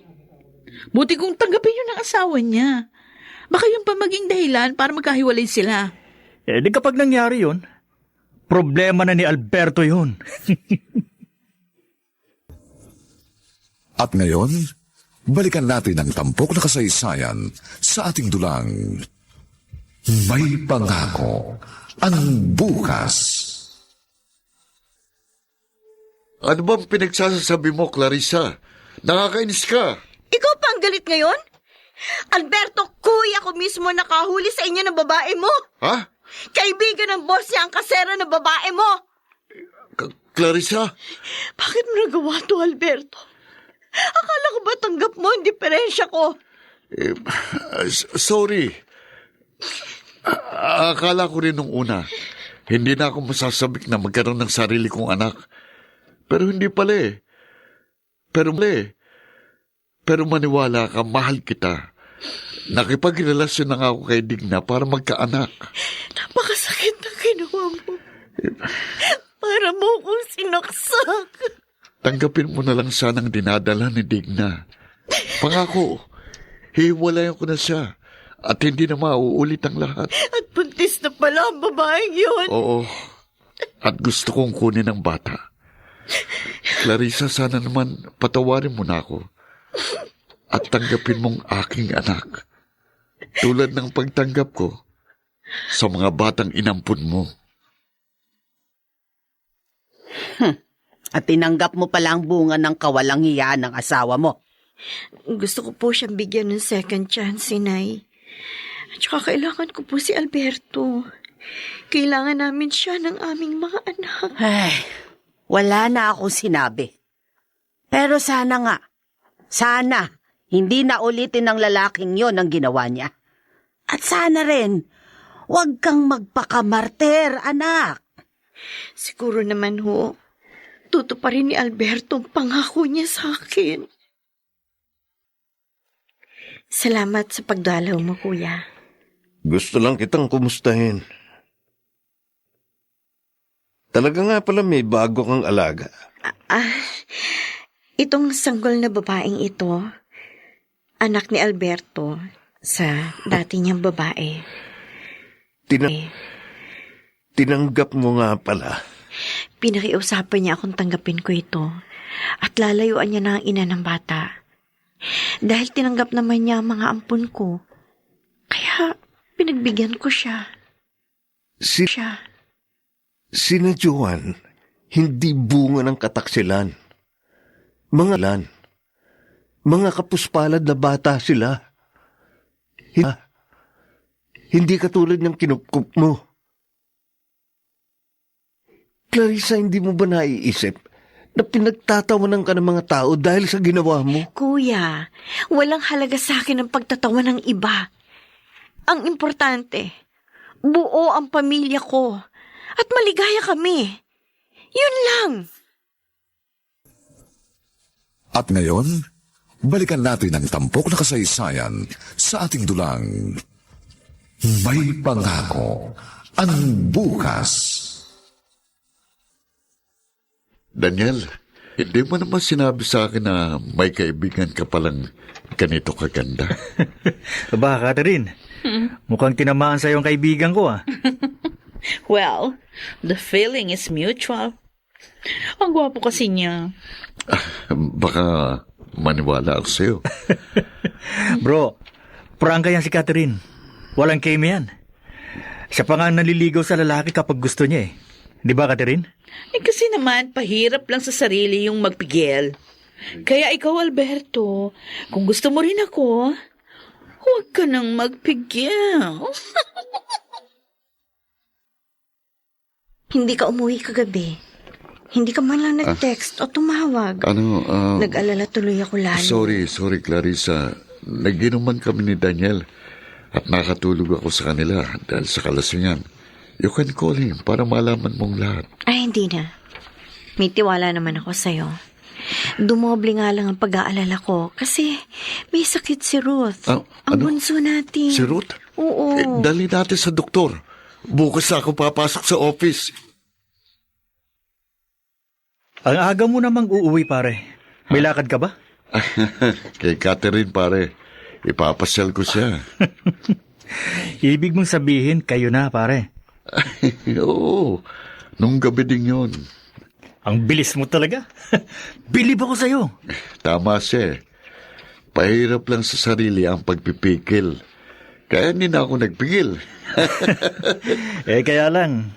Buti kung tanggapin yun ng asawa niya. Baka yung pa maging dahilan para magkahiwalay sila. Di kapag nangyari yun, problema na ni Alberto yun. At ngayon, balikan natin ang tampok na kasaysayan sa ating dulang May Pangako ang Bukas. Ano bang pinagsasabi mo, Clarissa? Nakakainis ka. Ikaw pa ang galit ngayon? Alberto, kuya ko mismo nakahuli sa inyo ng babae mo. Ha? Kaibigan ng boss niya ang kasera ng babae mo. Clarissa? Bakit mo nagawa to, Alberto? Akala ko ba tanggap mo ang diferensya ko? Sorry. Akala ko rin nung una, hindi na ako masasabik na magkaroon ng sarili kong anak. Pero hindi pala eh. Pero maniwala ka, mahal kita. Nakipagrelasyon na nga ako kay Digna para magkaanak. Napakasakit na ginawa mo. Para mo kong sinaksak. Tanggapin mo na lang sanang dinadala ni Digna. Pangako, hiwalayan ko na siya at hindi na mauulit ang lahat. At buntis na pala ang babaeng yun. Oo, at gusto kong kunin ang bata. Clarissa, sana naman patawarin mo na ako at tanggapin mong aking anak. Tulad ng pagtanggap ko sa mga batang inampun mo. At tinanggap mo pala ang bunga ng kawalang hiya ng asawa mo. Gusto ko po siyang bigyan ng second chance, Inay. At saka kailangan ko po si Alberto. Kailangan namin siya ng aming mga anak. Ay, wala na akong sinabi. Pero sana hindi na ulitin ng lalaking yon ang ginawa niya. At sana rin, huwag kang magpakamarter, anak. Siguro naman ho, tutuparin ni Alberto ang pangako niya sa akin. Salamat sa pagdalaw mo, Kuya. Gusto lang kitang kumustahin. Talaga nga pala may bago kang alaga. Itong sanggol na babaeng ito, anak ni Alberto sa dati niyang babae. Tinanggap mo nga pala. Pinakiusapan niya akong tanggapin ko ito at lalayuan niya na ang ina ng bata. Dahil tinanggap naman niya ang mga ampun ko, kaya pinagbigyan ko siya. Sina Joan, hindi bunga ng kataksilan. Mga kapuspalad na bata sila. Hindi katulad ng kinupkup mo. Clarissa, hindi mo ba naiisip na pinagtatawanan ka ng mga tao dahil sa ginawa mo? Kuya, walang halaga sa akin ang pagtatawa ng iba. Ang importante, buo ang pamilya ko at maligaya kami. Yun lang. At ngayon, balikan natin ang tampok na kasaysayan sa ating dulang. May pangako ang bukas. Daniel, hindi mo naman sinabi sa akin na may kaibigan ka palang ganito kaganda. Aba, Catherine, mukhang tinamaan sa yung kaibigan ko, ah. Well, the feeling is mutual. Ang gwapo kasi niya. Baka maniwala ako sa'yo. Bro, prangka yan si Catherine. Walang keme yan. Siya pa nga naliligaw sa lalaki kapag gusto niya eh. Di ba, Catherine? Kasi naman, pahirap lang sa sarili yung magpigil. Kaya ikaw, Alberto, kung gusto mo rin ako, huwag ka nang magpigil. Hindi ka umuwi kagabi. Hindi ka man lang nag-text o tumawag. Nag-alala tuloy ako lalo. Sorry, Clarissa. Naginuman kami ni Daniel at nakatulog ako sa kanila dahil sa kalasingan. You can call him para malaman mong lahat. Ay, hindi na. May tiwala naman ako sa'yo. Dumoble nga lang ang pag-aalala ko kasi may sakit si Ruth. Ang bunso natin. Si Ruth? Oo. Dali natin sa doktor. Bukas ako papasok sa office. Ang aga mo namang uuwi, pare. May lakad ka ba? Kay Catherine, pare. Ipapasyal ko siya. Ibig mong sabihin, kayo na, pare. Oo. Nung gabi din yun. Ang bilis mo talaga. Bilib ako sa'yo. Tama siya. Pahirap lang sa sarili ang pagpipikil. Kaya hindi na ako nagpigil. Kaya lang,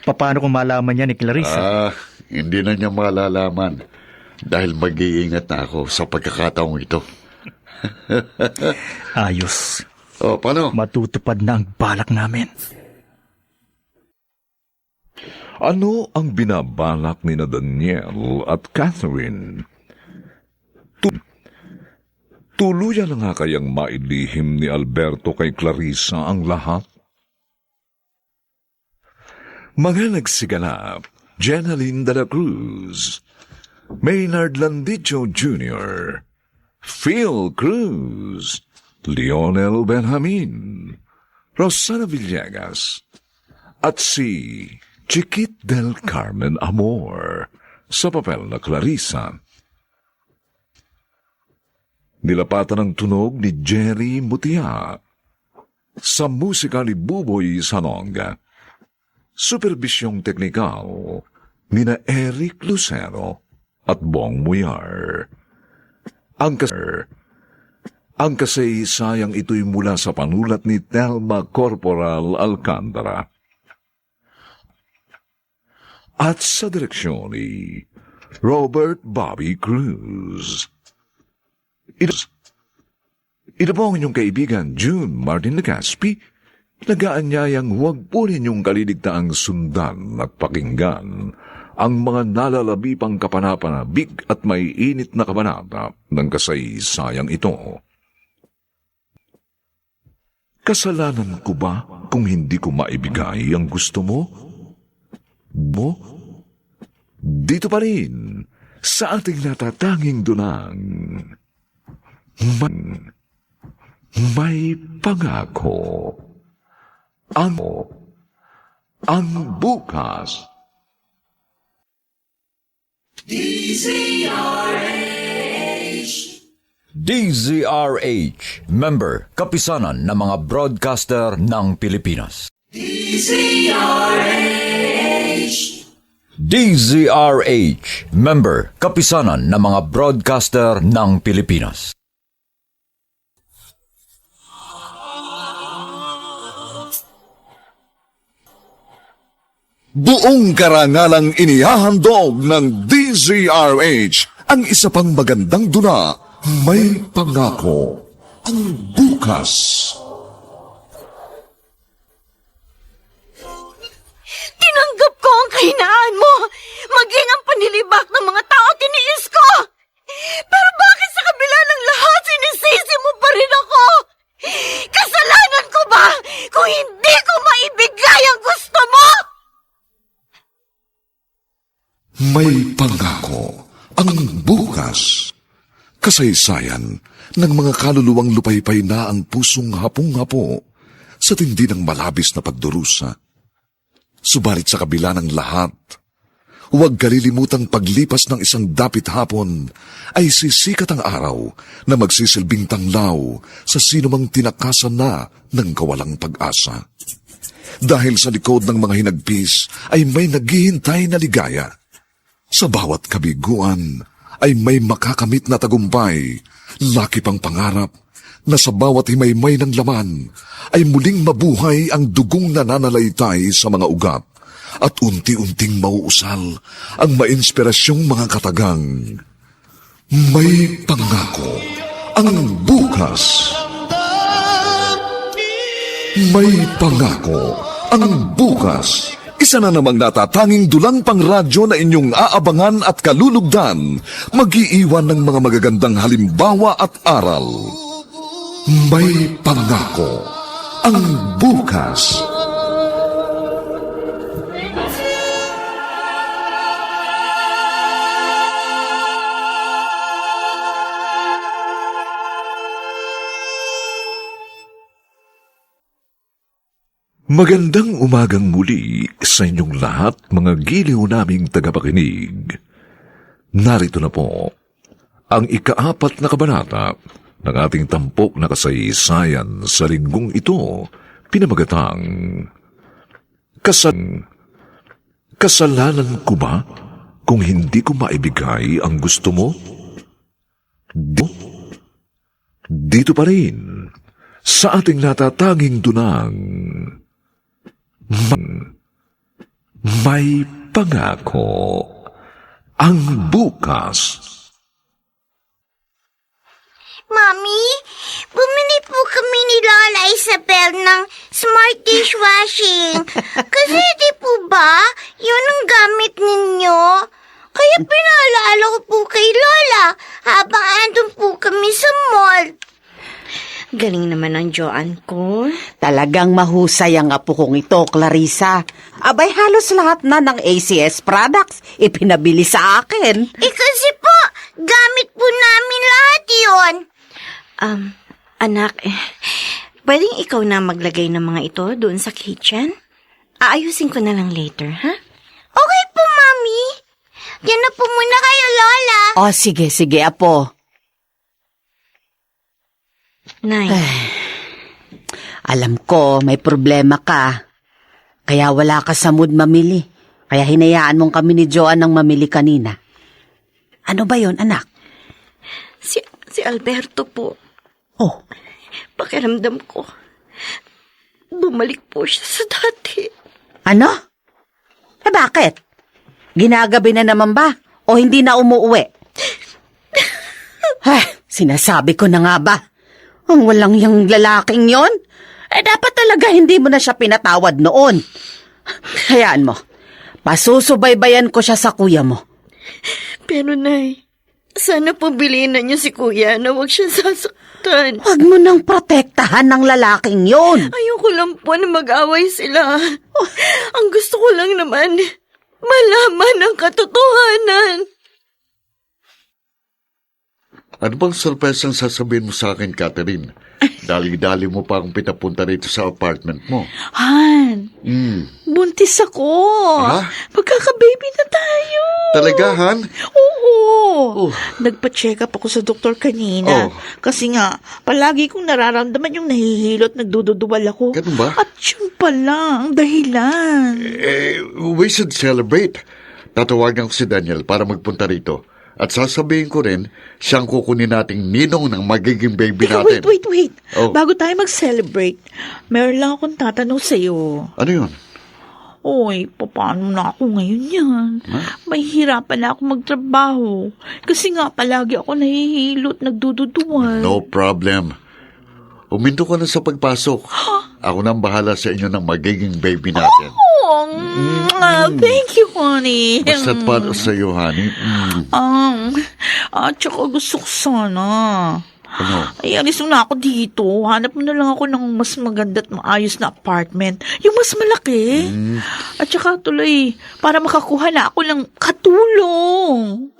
paano kung malaman niya ni Clarissa? Hindi na niya malalaman dahil mag-iingat na ako sa pagkakataong ito. Ayos. Paano? Matutupad na ang balak namin. Ano ang binabalak ni na Daniel at Catherine? Tuluyan na nga kayang mailihim ni Alberto kay Clarissa ang lahat? Mga nagsiganap, Jenaline de la Cruz, Maynard Landicho Jr., Phil Cruz, Lionel Benjamin, Rosana Villegas, at si Chiquit del Carmen Amor sa papel na Clarissa. Nilapatan ang tunog ni Jerry Mutia sa musika ni Buboy Salonga. Superbisyong teknikal ni na Eric Lucero at Bong Muyar. Ang kasaysayang ito'y mula sa panulat ni Telma Corporal Alcantara. At sa direksyon ni Robert Bobby Cruz. Ito po ang inyong kaibigan June Martin Legaspi, nagaanyayang huwag po ninyong kaliligtaang sundan at pakinggan ang mga nalalabi pang kapanapanabik at may init na kabanata ng kasaysayang ito. Kasalanan ko ba kung hindi ko maibigay ang gusto mo? Dito pa rin sa ating natatanging dunang may pangako ang bukas. DZRH, member, kapisanan ng mga broadcaster ng Pilipinas. DZRH, member, kapisanan ng mga broadcaster ng Pilipinas. Buong karangalang inihahandog ng DZRH ang isa pang magandang duna, may pangako ang bukas. Tinanggap ko ang kahinaan mo, maging ang panilibak ng mga tao tiniis ko. Pero bakit sa kabila ng lahat sinisisi mo pa rin ako? Kasalanan ko ba kung hindi ko maibigay ang gusto mo? May pangako ang bukas. Kasaysayan ng mga kaluluwang lupaypay na ang pusong hapong-hapo sa tindi ng malabis na pagdurusa. Subalit sa kabila ng lahat, huwag kalilimutang paglipas ng isang dapit hapon ay sisikat ang araw na magsisilbing tanglaw sa sinumang tinakasan na ng kawalang pag-asa. Dahil sa likod ng mga hinagpis ay may naghihintay na ligaya. Sa bawat kabiguan ay may makakamit na tagumpay, laki pang pangarap na sa bawat himaymay ng laman ay muling mabuhay ang dugong nananalaytay sa mga ugat at unti-unting mauusal ang mainspirasyong mga katagang. May pangako ang bukas. May pangako ang bukas. Isa na namang natatanging dulang pangradyo na inyong aabangan at kalulugdan, mag-iiwan ng mga magagandang halimbawa at aral. May pangako ang bukas. Magandang umagang muli sa inyong lahat, mga giliw naming tagapakinig. Narito na po ang ika-4 na kabanata ng ating tampok na kasaysayan sa linggong ito, pinamagatang Kasalanan ko ba kung hindi ko maibigay ang gusto mo? Dito pa rin sa ating natatanging dunang may pangako ang bukas. Mami, bumili po kami ni Lola Isabel ng smart dishwashing. Kasi di po ba, yun ang galing naman ng Joan ko. Talagang mahusay ang apo kong ito, Clarissa. Abay, halos lahat na ng ACS products ipinabili sa akin. Kasi po, gamit po namin lahat yon. Anak, pwedeng ikaw na maglagay ng mga ito doon sa kitchen? Aayusin ko na lang later, ha? Okay po, Mami. Yan na po muna kayo, Lola. Oh, sige, apo. Nay, Alam ko, may problema ka. Kaya wala ka sa mood mamili. Kaya hinayaan mong kami ni Joan ng mamili kanina. Ano ba yon, anak? si Alberto po, Oh, pakiramdam ko, bumalik po siya sa dati. ano? Bakit? Ginagabi na naman ba? O hindi na umuwi? Sinasabi ko na nga ba? Ang walang yung lalaking yon? Dapat talaga hindi mo na siya pinatawad noon. Hayaan mo. Pasusubaybayan ko siya sa kuya mo. Pero Nay, sana po bilhin na niyo si Kuya na huwag siya sasaktan. Huwag mo nang protektahan ng lalaking yon. Ayoko lang po na mag-away sila. Ang gusto ko lang naman, malaman ang katotohanan. Ano bang sorpresang sasabihin mo sa akin, Catherine? Dali-dali mo pa akong pinapunta rito sa apartment mo. Han, buntis ako. Ha? Magkaka-baby na tayo. Talaga, Han? Oo. Nagpa-check up ako sa doktor kanina. Oh. Kasi nga, palagi kong nararamdaman yung nahihilot, nagdududuwal ako. Ganun ba? At yun pala ang dahilan. We should celebrate. Tatawagan ko si Daniel para magpunta rito. At sasabihin ko rin, siyang kukunin nating ninong ng magiging baby natin. Wait. Oh. Bago tayo mag-celebrate, meron lang akong tatanong sa'yo. Ano yun? Oy, paano na ako ngayon yan? Mahihirapan na ako magtrabaho. Kasi nga, palagi ako nahihilot, nagdududuwal. No problem. Uminto ka na sa pagpasok. Ako nang bahala sa inyo ng magiging baby natin. Thank you, honey. Basta't para sa iyo, honey. At saka gusto ko sana. Ano? Ay, alis mo na ako dito. Hanap mo na lang ako ng mas maganda at maayos na apartment. Yung mas malaki. At saka tuloy, para makakuha na ako ng katulong.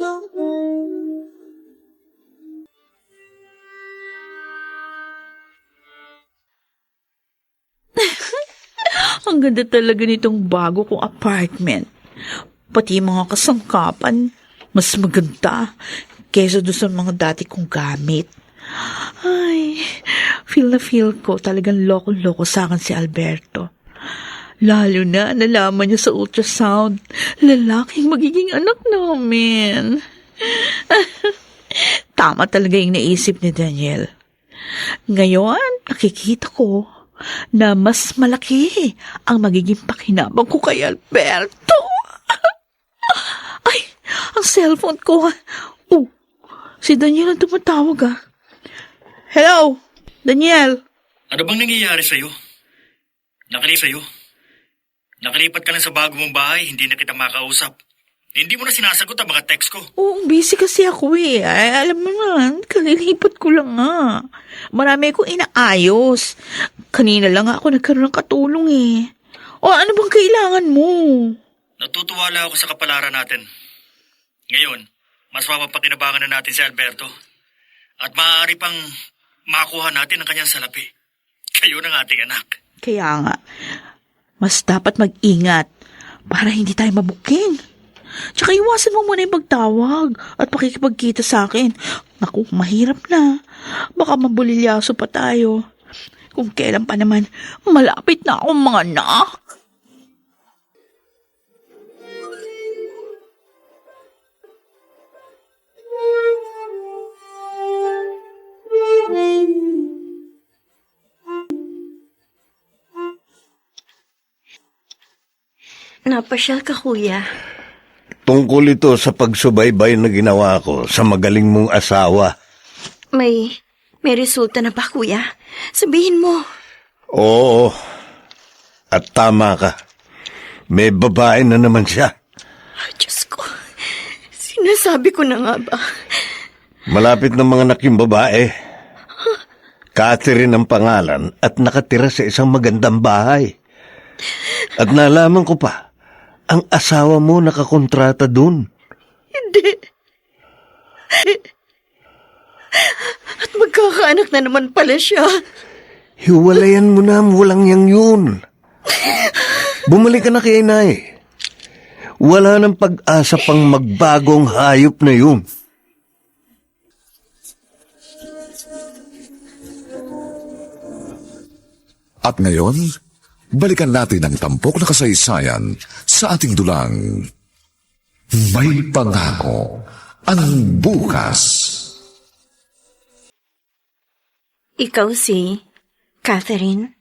Ang ganda talaga nitong bago kong apartment. Pati mga kasangkapan, mas maganda kaysa doon sa mga dati kong gamit. Ay, feel na feel ko talagang loko-loko sa akin si Alberto. Lalo na nalaman niya sa ultrasound, lalaking magiging anak namin. Tama talaga yung naisip ni Daniel. Ngayon, nakikita ko na mas malaki ang magiging pakinabang ko kay Alberto. Ay, ang cellphone ko. Oh, si Daniel ang tumatawag ah. Hello, Daniel. Ano bang nangyayari sa'yo? Nakalipat ka lang sa bago mong bahay, hindi na kita makausap. Hindi mo na sinasagot ang mga text ko. Oo, busy kasi ako eh. Ay, alam mo naman, kalilipat ko lang nga. Marami akong inaayos. Kanina lang ako nagkaroon ng katulong eh. O ano bang kailangan mo? Natutuwala ako sa kapalaran natin. Ngayon, mas mapapakinabangan na natin si Alberto. At maaari pang makuha natin ang kanyang salapi. Kayo ng ating anak. Kaya nga, mas dapat mag-ingat para hindi tayo mabuking. Tsaka iwasan mo muna yung pagtawag at pakikipagkita sa akin. Naku, mahirap na. Baka mabulilyaso pa tayo. Kung kailan pa naman, malapit na akong mga anak. Napasyal ka, Kuya. Tungkol ito sa pagsubaybay na ginawa ko sa magaling mong asawa. May resulta na ba, Kuya? Sabihin mo. Oo, at tama ka. May babae na naman siya. Ay, Diyos ko. Sinasabi ko na nga ba? Malapit na mga anak yung babae. Catherine ang pangalan at nakatira sa isang magandang bahay. At nalaman ko pa, ang asawa mo nakakontrata dun. Hindi. At magkakaanak na naman pala siya. Hiwalayan mo na, walang yang yun. Bumalik ka na kay inay. Wala nang pag-asa pang magbagong hayop na yun. At ngayon, balikan natin ang tampok na kasaysayan sa ating dulang May Pangako ang Bukas. Ikaw si Catherine?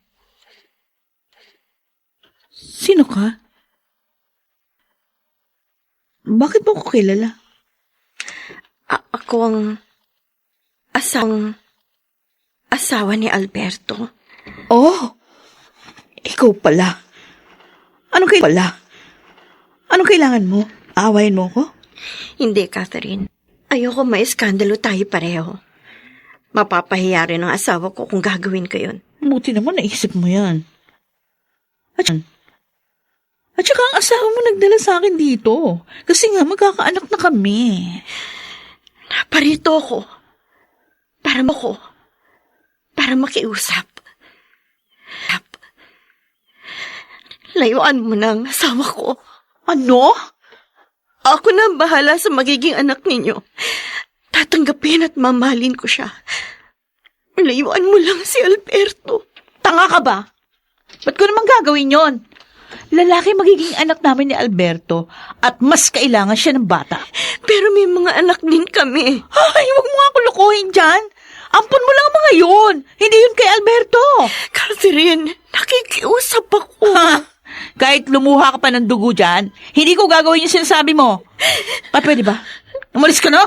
Sino ka? Bakit mo ko kilala? Ako ang asawa ni Alberto. Oh, ikaw pala. Anong kailangan mo? Awayin mo ko? Hindi, Catherine. Ayoko maiskandalo tayo pareho. Mapapahiya rin ang asawa ko kung gagawin ko yun. Buti naman naisip mo yan. At saka ang asawa mo nagdala sa akin dito. Kasi nga magkakaanak na kami. Naparito ako. Para makiusap. Layuan mo na ang asawa ko. Ano? Ako na ang bahala sa magiging anak ninyo. Tatanggapin at mamahalin ko siya. Layuan mo lang si Alberto. Tanga ka ba? Ba't ko naman gagawin yon? Lalaki magiging anak namin ni Alberto at mas kailangan siya ng bata. Pero may mga anak din kami. Ay, huwag mo ako lokohin dyan. Ampun mo lang ang mga yun. Hindi yun kay Alberto. Catherine, nakikiusap ako. Kahit lumuha ka pa ng dugo dyan, hindi ko gagawin yung sinasabi mo. Pwede ba? Umalis ka na?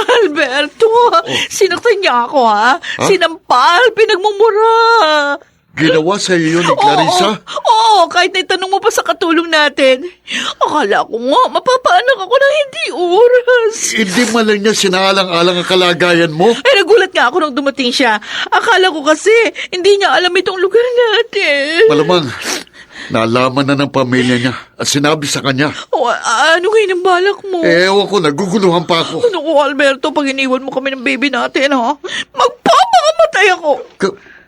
Alberto, sinaktan niya ako, ha? Sinampal, pinagmumura. Ginawa sa iyo ni Clarissa? Oo, kahit naitanong mo pa sa katulong natin. Akala ko nga, mapapaanak ako na hindi oras. Hindi man lang niya sinaalang-alang ang kalagayan mo? Ay, nagulat nga ako nung dumating siya. Akala ko kasi, hindi niya alam itong lugar natin. Malamang, nalaman na ng pamilya niya at sinabi sa kanya. Ano ngayon ang balak mo? Ewan ko, naguguluhan pa ako. Ano ko, Alberto, pag iniwan mo kami ng baby natin, ha? Magpapakamatay ako.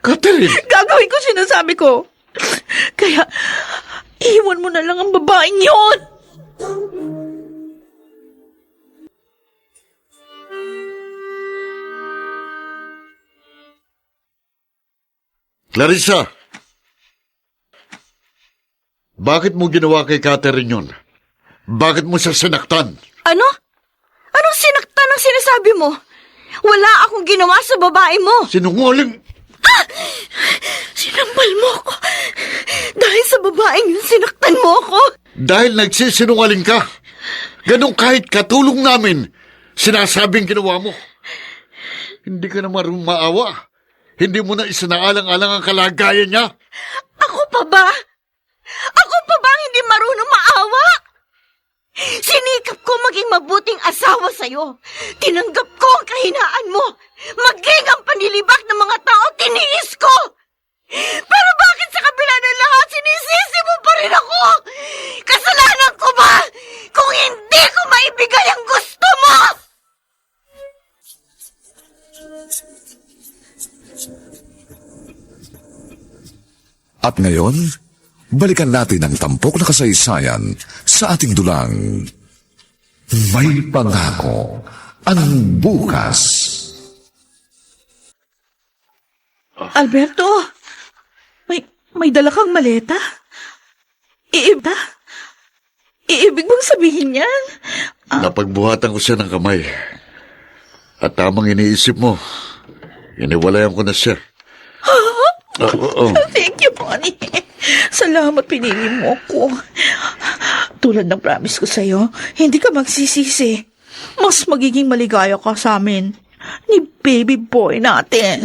Catherine! Gagawin ko sinasabi ko. Kaya, iwan mo na lang ang babaeng yon. Clarissa! Bakit mo ginawa kay Catherine yun? Bakit mo siya sinaktan? Ano? Anong sinaktan ang sinasabi mo? Wala akong ginawa sa babae mo. Sinungaling! Sinampal mo ako. Dahil sa babaeng yun, sinaktan mo ako. Dahil nagsisinungaling ka. Ganong kahit katulong namin, sinasabing ginawa mo. Hindi ka na marunong maawa. Hindi mo na isinaalang-alang ang kalagayan niya. Ako pa ba? Ako pa ba ang hindi marunong maawa? Sinikap ko maging mabuting asawa sa'yo. Tinanggap ko ang kahinaan mo. Maging ang panlilibak ng mga tao, tiniis ko. Pero bakit sa kabila ng lahat, sinisisi mo pa rin ako? Kasalanan ko ba kung hindi ko maibigay ang gusto mo? At ngayon, balikan natin ang tampok na kasaysayan sa ating dulang May Pangako ang Bukas. Alberto, may dala kang maleta? Iibig mong sabihin yan? Napagbuhatan ko siya ng kamay. At tamang iniisip mo, iniwalayan ko na siya. Thank you, Bonnie. Salamat, pinili mo ako. Tulad ng promise ko sa'yo, hindi ka magsisisi. Mas magiging maligaya ka sa amin ni baby boy natin.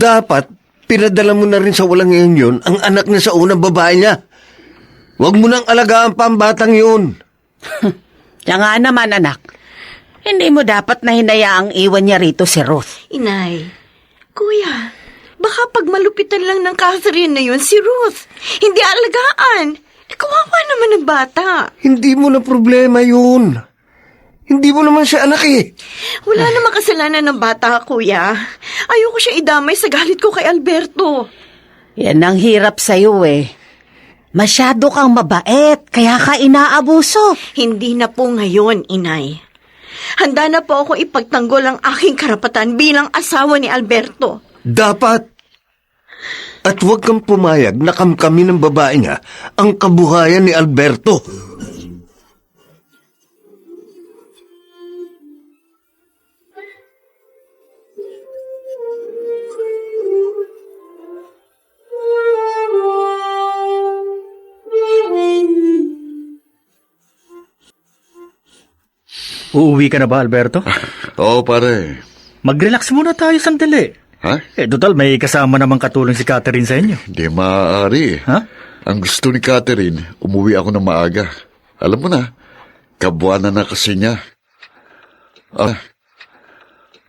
dapat pinadala mo na rin sa walang yun ang anak niya sa unang babae niya. Huwag mo nang alagaan pa ang batang yun. Kaya nga naman, anak. Hindi mo dapat na hinayaang iwan niya rito si Ruth. Inay, kuya, baka pag malupitan lang ng Catherine na yun si Ruth. Hindi alagaan. Kawawa naman ang bata. Hindi mo na problema yun. Hindi mo naman siya anak eh. Wala namang kasalanan ng bata, kuya. Ayoko siya idamay sa galit ko kay Alberto. Yan ang hirap sa'yo eh. Masyado kang mabait, kaya ka inaabuso. Hindi na po ngayon, inay. Handa na po ako ipagtanggol ang aking karapatan bilang asawa ni Alberto. Dapat. At huwag kang pumayag na kamkami ng babae niya ang kabuhayan ni Alberto. Uuwi ka na ba, Alberto? Oo, pare. Mag-relax muna tayo sandali. Ha? Total, may kasama namang katulong si Catherine sa inyo. Di maaari. Ha? Ang gusto ni Catherine, umuwi ako ng maaga. Alam mo na, kabuanan na kasi niya.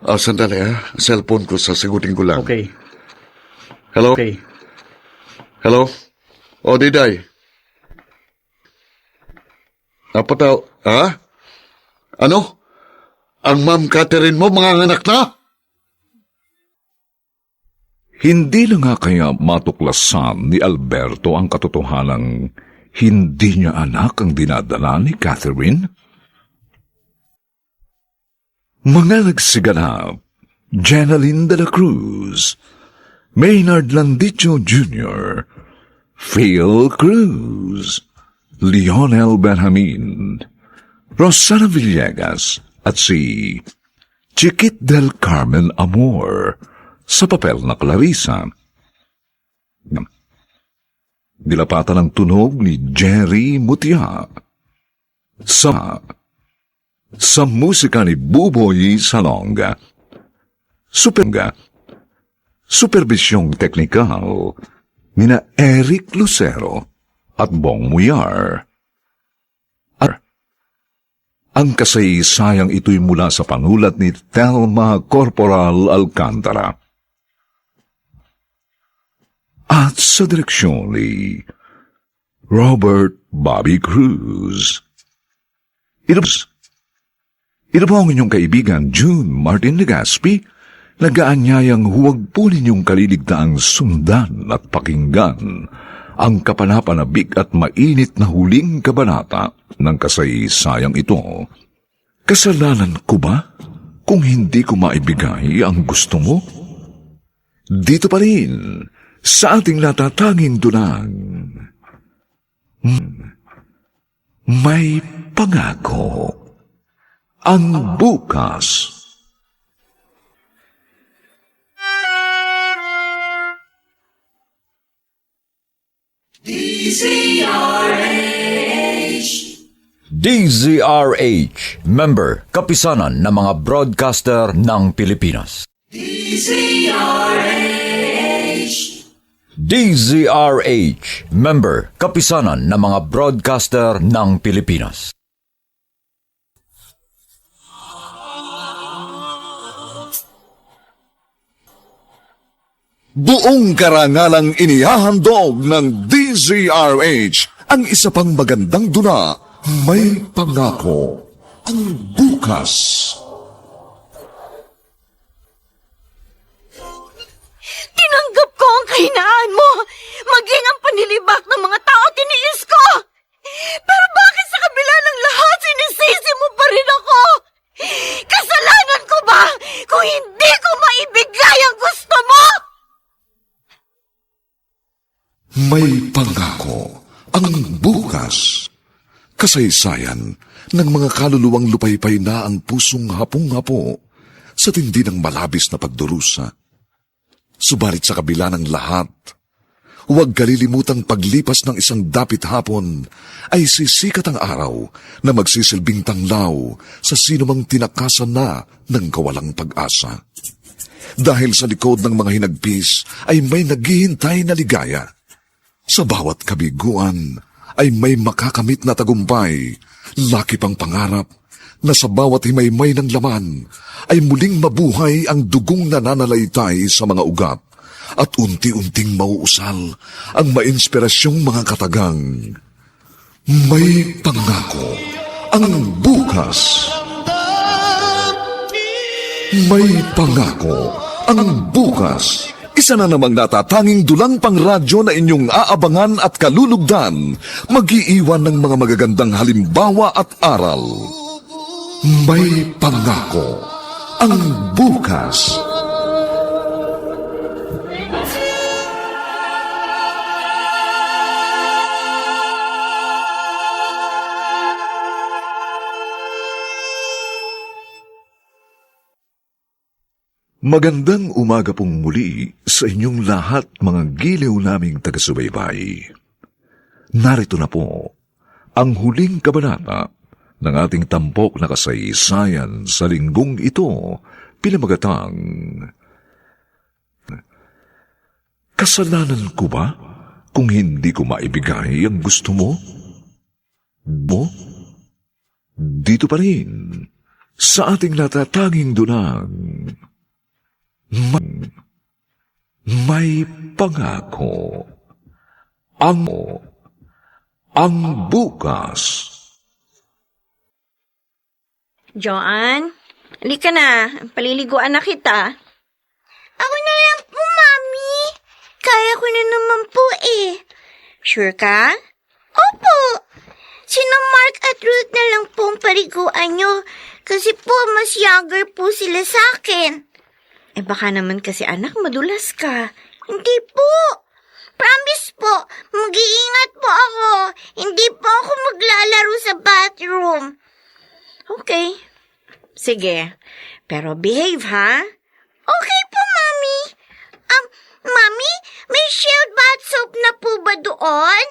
Sandali ha. Cellphone ko, sasagutin ko lang. Okay. Hello? Okay. Hello? O, Diday. Napataw, ha? Ano? Ang Ma'am Catherine mo, mga anak na? Hindi na nga kaya matuklasan ni Alberto ang katotohanang hindi niya anak ang dinadala ni Catherine? Mga nagsiganap, Jenaline de la Cruz, Maynard Landicho Jr., Phil Cruz, Lionel Benjamin, Rosana Villegas at si Chiquit del Carmen Amor sa papel na Clarissa. Dilapatan ang tunog ni Jerry Mutia. Sa musika ni Buboy Salonga. Supervisyong teknikal nina Eric Lucero at Bong Muyar. Ang kasaysayang ito'y mula sa panulat ni Thelma Corporal Alcantara. At sa direksyon ni Robert Bobby Cruz. Ito po ang inyong kaibigan June Martin Legaspi, nagaanyayang huwag po ninyong kaliligtaang sundan at pakinggan ang kapanapanabik at mainit na huling kabanata ng kasaysayang ito. Kasalanan ko ba kung hindi ko maibigay ang gusto mo? Dito pa rin, sa ating natatanging dunang, may pangako ang bukas. DZRH, member, kapisanan ng mga broadcaster ng Pilipinas. DZRH, member, kapisanan ng mga broadcaster ng Pilipinas. Buong karangalang inihahandog ng DZRH ang isa pang magandang duna, may pangako ang bukas. Tinanggap ko ang kahinaan mo, maging ang panlilibak ng mga tao tiniis ko. Pero bakit sa kabila ng lahat sinisisi mo pa rin ako? Kasalanan ko ba kung hindi ko maibigay ang gusto mo? May pangako ang bukas. Kasaysayan ng mga kaluluwang lupaypay na ang pusong hapong-hapo sa tindi ng malabis na pagdurusa. Subalit sa kabila ng lahat, huwag kalilimutang paglipas ng isang dapit hapon ay sisikat ang araw na magsisilbing tanglaw sa sinumang tinakasan na ng kawalang pag-asa. Dahil sa likod ng mga hinagpis ay may naghihintay na ligaya. Sa bawat kabiguan ay may makakamit na tagumpay, laki pang pangarap na sa bawat himaymay ng laman ay muling mabuhay ang dugong nananalaytay sa mga ugat at unti-unting mauusal ang mainspirasyong mga katagang. May pangako ang bukas. May pangako ang bukas. Isa na namang natatanging dulang pangradyo na inyong aabangan at kalulugdan, mag-iiwan ng mga magagandang halimbawa at aral. May pangako ang bukas. Magandang umaga pong muli sa inyong lahat mga giliw naming taga-subaybay. Narito na po ang huling kabanata ng ating tampok na kasaysayan sa linggong ito, pinamagatang Kasalanan ko ba kung hindi ko maibigay ang gusto mo? Dito pa rin sa ating natatanging dunang may pangako ang bukas. Joanne, halika na. Paliliguan na kita. Ako na lang po, Mami. Kaya ko na naman po eh. Sure ka? Opo. Sina Mark at Ruth na lang po ang paliguan nyo. Kasi po, mas younger po sila sa akin. Eh baka naman kasi anak, madulas ka. Hindi po. Promise po, mag-iingat po ako. Hindi po ako maglalaro sa bathroom. Okay. Sige. Pero behave, ha? Okay po, Mami. Mami, may Shield bath soap na po ba doon?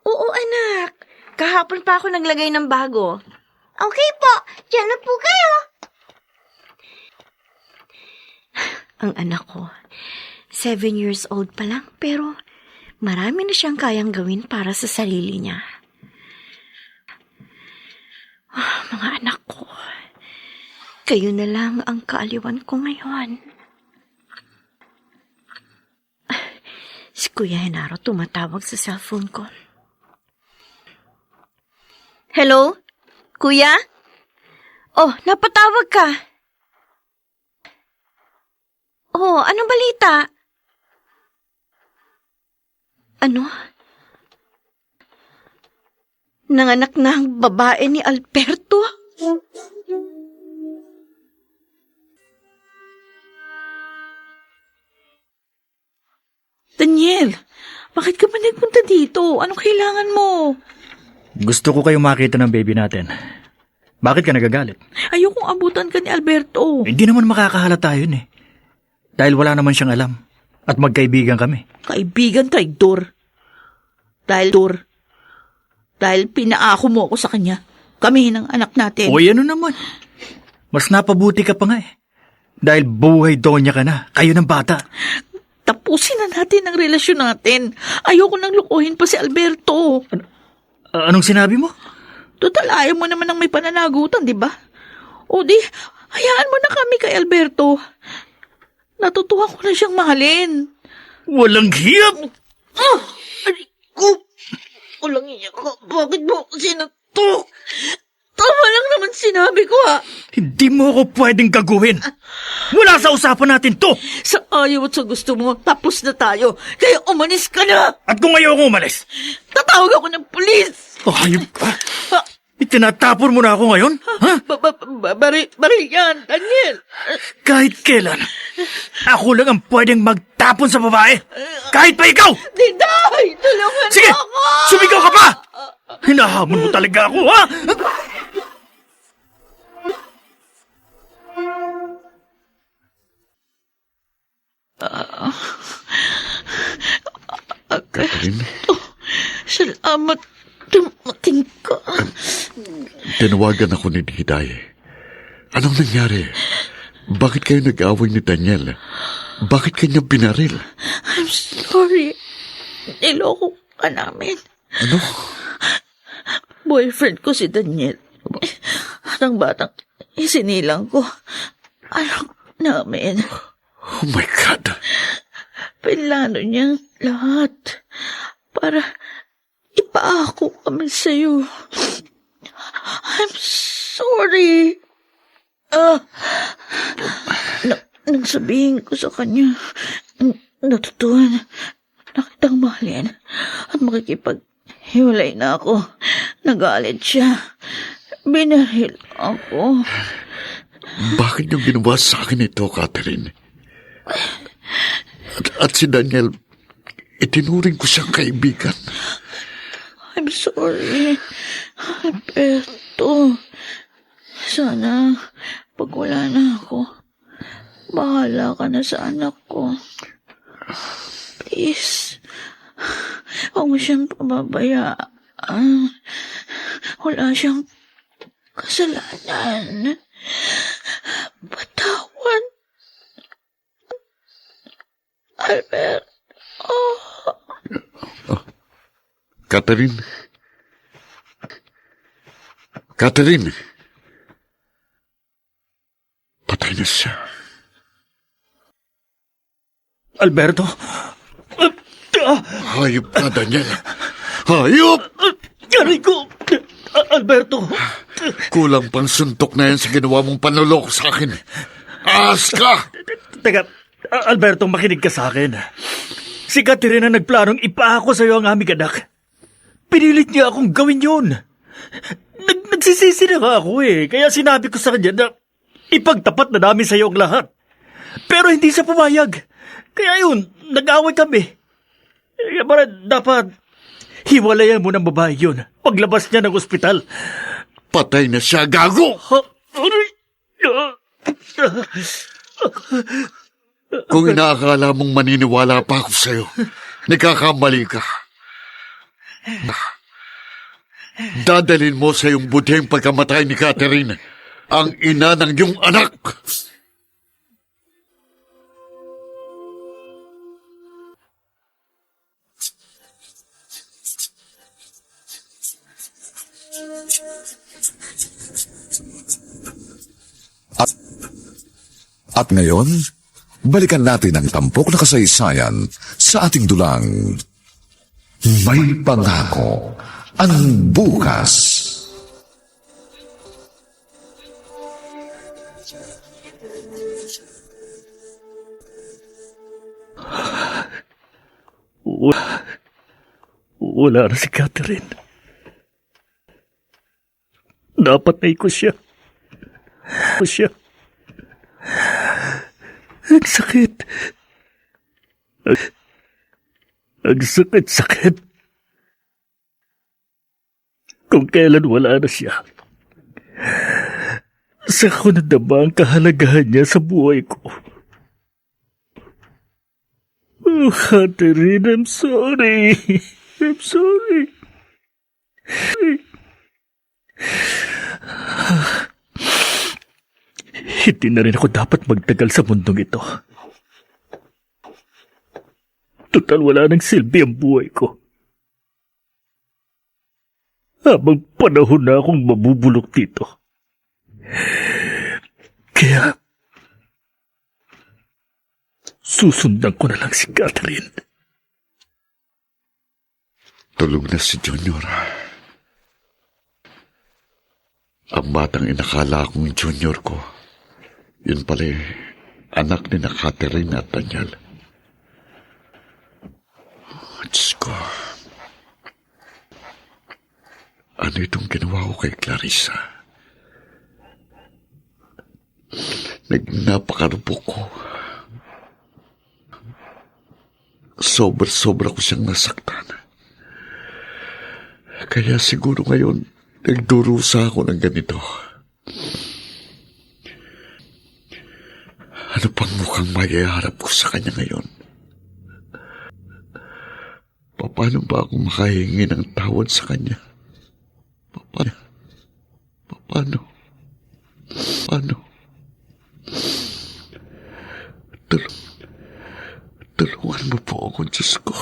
Oo, anak. Kahapon pa ako naglagay ng bago. Okay po, diyan na po kayo. Ang anak ko, 7 years old pa lang, pero marami na siyang kayang gawin para sa sarili niya. Mga anak ko, kayo na lang ang kaaliwan ko ngayon. Si Kuya Henaro tumatawag sa cellphone ko. Hello? Kuya? Oh, napatawag ka. Oh, anong balita? Ano? Nanganak na ang babae ni Alberto? Daniel, bakit ka ba nagpunta dito? Anong kailangan mo? Gusto ko kayong makita ng baby natin. Bakit ka nagagalit? Ayokong abutan ka ni Alberto. Hindi naman makakahalata yun eh. Dahil wala naman siyang alam. At magkaibigan kami. Kaibigan, traidor. Dahil pinaako mo ako sa kanya. Kami ng anak natin. O ano naman. Mas napabuti ka pa nga eh. Dahil buhay donya ka na. Kayo ng bata. Tapusin na natin ang relasyon natin. Ayoko nang lukuhin pa si Alberto. Anong sinabi mo? Total, ayaw mo naman ng may pananagutan, di ba? O di, hayaan mo na kami kay Alberto. Natutuwa ko na siyang mahalin. Walang hiyap! Walang hiya ko. Bakit mo ako sinatok? Tama lang naman sinabi ko, ha? Hindi mo ako pwedeng gagawin. Wala sa usapan natin to! Sa ayaw at sa gusto mo, tapos na tayo. Kaya umalis ka na! At kung ayaw ko umalis? Tatawag ako ng pulis! Hayop ka! Itinatapon mo na ako ngayon? Ha? Baril yan, Daniel! Kahit kailan, ako lang ang pwedeng magtapon sa babae. Kahit pa ikaw! Diday! Tulungan Sige! mo ako! Sumigaw ka pa! Hinahamon mo talaga ako, ha? Catherine, Salamat. Dumating ka. tinawagan ako ni Diday. Anong nangyari? Bakit kayo nag-away ni Daniel? Bakit kanya binaril? I'm sorry. Niloko ka namin. Ano? Boyfriend ko si Daniel. At ang batang isinilang ko. Anak namin. Oh my God. Pinlano niyang lahat para ipaako kami sa'yo. I'm sorry. Nang sabihin ko sa kanya, natutuhan na kitang mahalin at makikipaghiwalay na ako. Nagalit siya. Binaril ako. Bakit niyo ginawa sa akin ito, Catherine? At si Daniel, itinuring ko siyang kaibigan. I'm sorry, Alberto. Sana, pag wala na ako, bahala ka na sa anak ko. Please, huwag mo siyang pababayaan. Wala siyang kasalanan. Patawan. Alberto. Catherine? Catherine? Patay na siya. Alberto? Hayop ka, Daniel. Hayop! Aray ko! Alberto! Kulang pang suntok na yan sa ginawa mong panloloko sa akin. Ahas ka! Teka, Alberto, makinig ka sa akin. Si Catherine ang nagplanong ipaako sa iyo ang aming anak. Pinilit niya akong gawin yun. Nagsisisi na nga ako eh. Kaya sinabi ko sa kanya na ipagtapat na namin sa iyo ang lahat. Pero hindi siya pumayag. Kaya yun, nag-away kami. Kaya dapat hiwalayan mo ng babae yun paglabas niya ng ospital. Patay na siya, gago! Kung inaakala mong maniniwala pa ako sa'yo, nagkakamali ka. Dadalhin mo sa iyong budheng pagkamatay ni Catherine, ang ina ng iyong anak. At ngayon, balikan natin ang tampok na kasaysayan sa ating dulang May Pangako ang Bukas. Wala na si Catherine. Dapat na ikos siya. Ang sakit. Ang sakit. Kung kailan wala na siya, sa ko nadama ang kahalagahan niya sa buhay ko. Oh, Catherine, I'm sorry. I'm sorry. Hindi na rin ako dapat magtagal sa mundong ito. Total wala nang silbi ang buhay ko. Habang panahon na akong mabubulok dito. Kaya, susundan ko na lang si Catherine. Tulog na si Junior. Ang batang inakala kong Junior ko, yun pala anak ni na Catherine at Daniel. Diyos ko. Ano itong ginawa ko kay Clarissa? Napakarupok ko. Sobra-sobra ko siyang nasaktan. Kaya siguro ngayon, nagdurusa ako ng ganito. Ano pang mukhang maiharap ko sa kanya ngayon? Paano ba ako makahingi ng tawad sa kanya? Paano? Tulungan mo po ako, Diyos ko.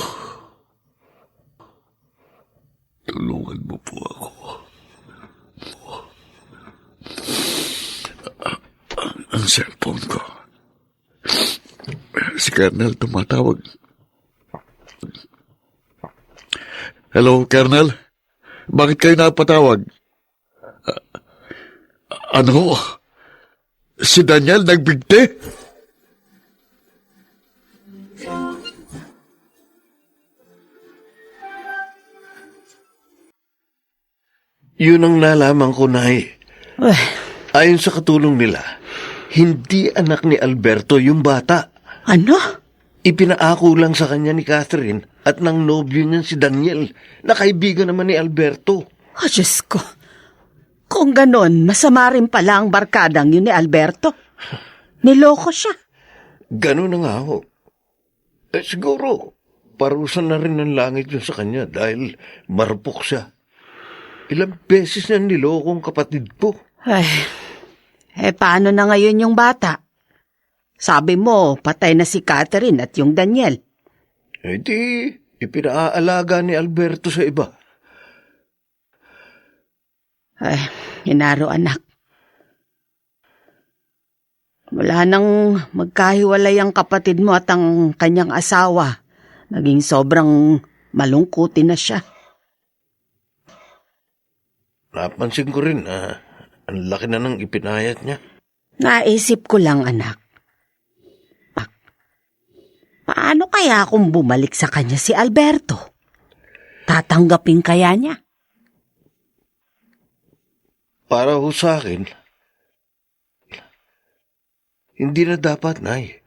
Tulungan mo po ako. Ang cellphone ko. Si Colonel tumatawag. Hello, Colonel? Bakit kayo napatawag? Ano? Si Daniel nagbigti? Yun ang nalaman ko, Nay. Ayon sa katulong nila, hindi anak ni Alberto yung bata. Ano? Ipinaako lang sa kanya ni Catherine at ng nobyo niyan si Daniel, na kaibigan naman ni Alberto. Oh, Diyos ko. Kung ganon, masama rin pala ang barkadang yun ni Alberto. Niloko siya. Ganun na nga ho. Siguro, parusan na rin ng langit yun sa kanya dahil marupok siya. Ilang beses niya niloko ang kapatid ko. Paano na ngayon yung bata? Sabi mo, patay na si Catherine at yung Daniel. Di, ipinaalaga ni Alberto sa iba. Hinaro anak. Wala nang magkahiwalay ang kapatid mo at ang kanyang asawa. Naging sobrang malungkutin na siya. Napansin ko rin na ang laki na ng ipinayat niya. Naisip ko lang, anak. Paano kaya kung bumalik sa kanya si Alberto? Tatanggapin kaya niya? Para ho sa akin, hindi na dapat, Nay.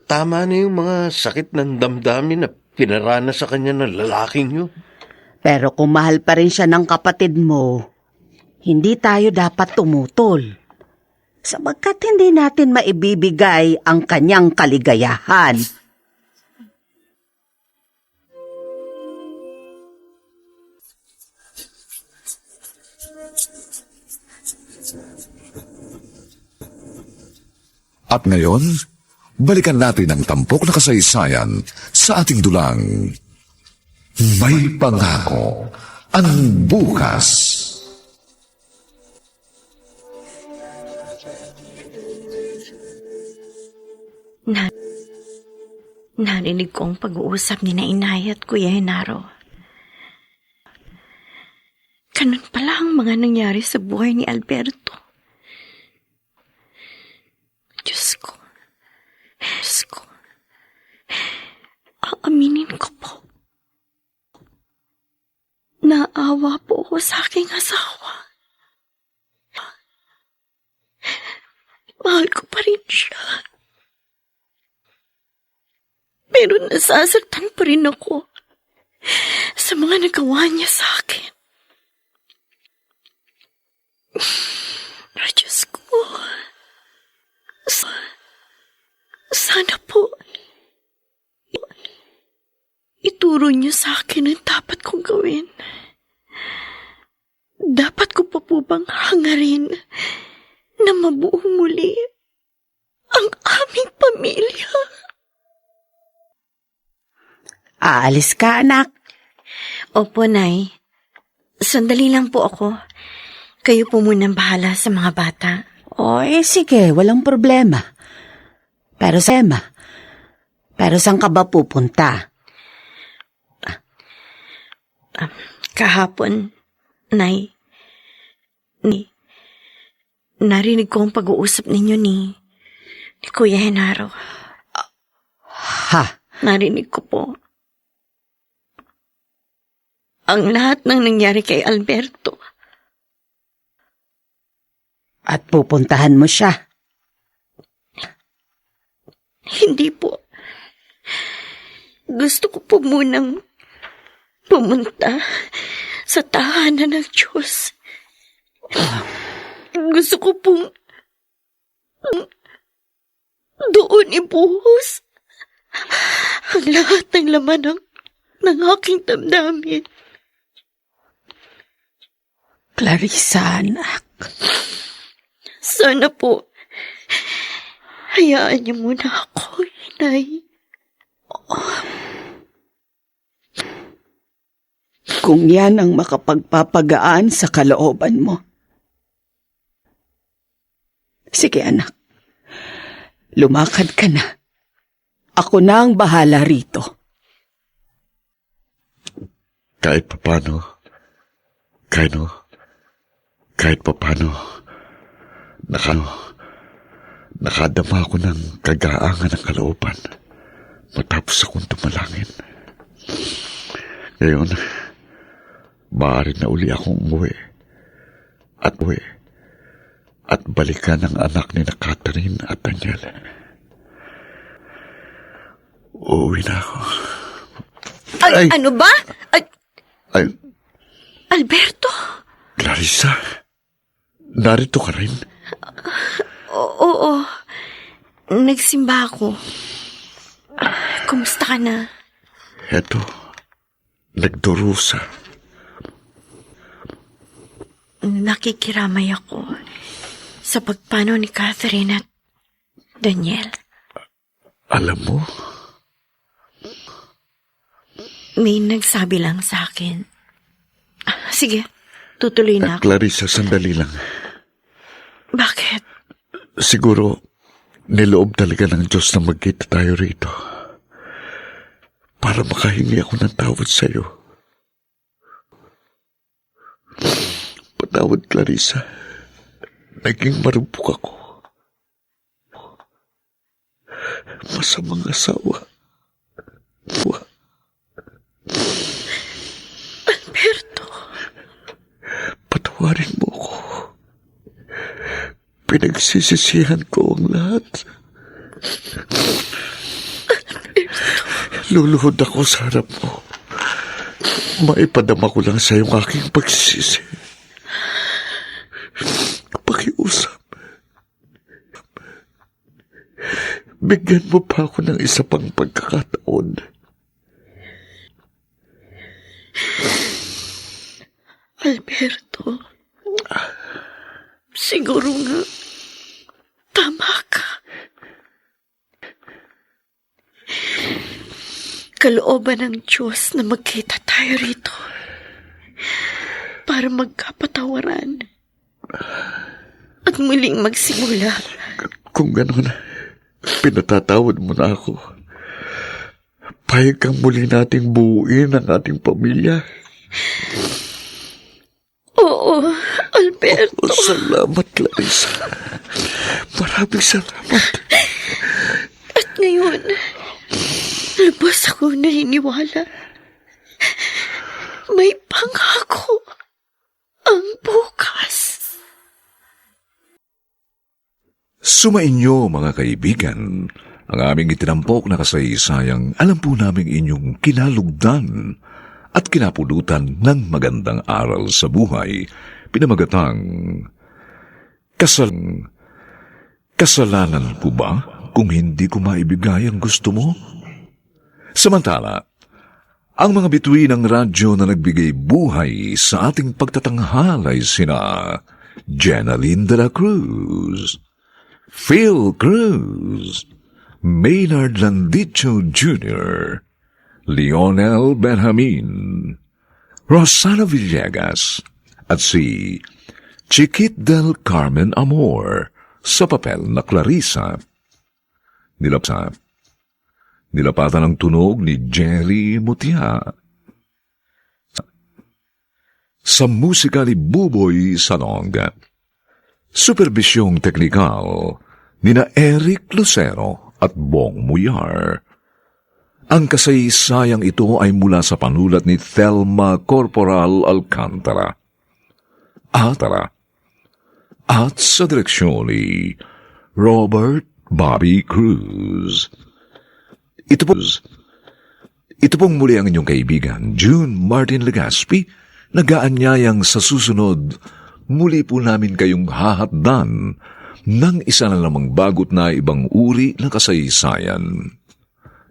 Tama na yung mga sakit ng damdamin na pinarana sa kanya ng lalaking yun. Pero kung mahal pa rin siya ng kapatid mo, hindi tayo dapat tumutol. Sabagkat hindi natin maibibigay ang kanyang kaligayahan. At ngayon, balikan natin ang tampok na kasaysayan sa ating dulang. May pangako ang bukas. Narinig ko ang pag-uusap ni na Inay at Kuya Henaro. Ganun pala ang mga nangyari sa buhay ni Alberto. Diyos ko. Aaminin ko po. Naawa po ako sa aking asawa. Mahal ko pa rin siya. Pero nasasaktan pa rin ako sa mga nagawa niya sa akin. Diyos ko. Sana po ituro niyo sa akin ang dapat kong gawin. Dapat ko pa po bang hangarin na mabuo muli ang aming pamilya? Aalis ka, anak. Opo, Nay. Sandali lang po ako. Kayo po munang bahala sa mga bata. Sige, walang problema. Pero saan ka ba pupunta? Kahapon, Nay, narinig ko ang pag-uusap ninyo ni Kuya Henaro. Narinig ko po ang lahat ng nangyari kay Alberto. At pupuntahan mo siya? Hindi po. Gusto ko po munang pumunta sa tahanan ng Diyos. Gusto ko pong doon ibuhos ang lahat ng laman ng aking damdamin. Clarissa, anak. Sana po, hayaan niyo muna ako, Inay. Kung yan ang makapagpapagaan sa kalooban mo. Sige anak, lumakad ka na. Ako na ang bahala rito. Kahit papano, nakadama ako ng kagaangan ng kalooban matapos akong tumalangin. Ngayon, maaari na uli akong umuwi at balikan ang anak ni na Catherine at Daniel. Uuwi na ako. Ay, ano ba? Ay, Alberto? Clarissa, narito ka rin? Oo. Nagsimba ako. Kumusta ka na? Eto, nagdurusa. Nakikiramay ako sa pagpanaw ni Catherine at Daniel. Alam mo, May nagsabi lang sa akin. Sige, tutuloy na ako. Clarissa, sandali lang. Bakit? Siguro, niloob talaga ng Diyos na magkita tayo rito para makahingi ako ng tawad sa iyo. Patawad, Clarissa. Naging marupok ako. Masamang asawa. Alberto. Patawarin mo ko. Pinagsisisihan ko ang lahat. Luluhod ako sa harap mo. Maipadama ko lang sa iyong aking pagsisisi. Pakiusap. Bigyan mo pa ako ng isa pang pagkakataon. Alberto, siguro nga, tama ka. Kalooban ng Diyos na magkita tayo rito para magkapatawaran at muling magsimula. Kung gano'n, pinatatawad mo na ako. Payag kang muli nating buuin ang ating pamilya. Oo, Alberto. Salamat, Clarissa. Maraming salamat. At ngayon, lubos ako naniniwala. May pangako ang bukas. Sumainyo mga kaibigan, ang aming itinampok na kasaysayang alam po namin inyong kinalugdan at kinapulutan ng magandang aral sa buhay, pinamagatang kasalanan po ba kung hindi ko maibigay ang gusto mo? Samantala, ang mga bituin ng radyo na nagbigay buhay sa ating pagtatanghal ay sina Jenaline de la Cruz, Phil Cruz, Maynard Landicho Jr., Lionel Benjamin, Rosana Villegas, at si Chiquit del Carmen Amor sa papel na Clarissa. Nilapatan ng tunog ni Jerry Mutia. Sa musika ni Buboy Salong. Superbisyong teknikal nina Eric Lucero at Bong Muyar. Ang kasaysayang ito ay mula sa panulat ni Thelma Corporal Alcantara. At sa direksyon ni Robert Bobby Cruz. Ito pong muli ang inyong kaibigan, June Martin Legaspi, nag-aanyayang sa susunod, muli po namin kayong hahatdan ng isa na namang bagot na ibang uri ng kasaysayan.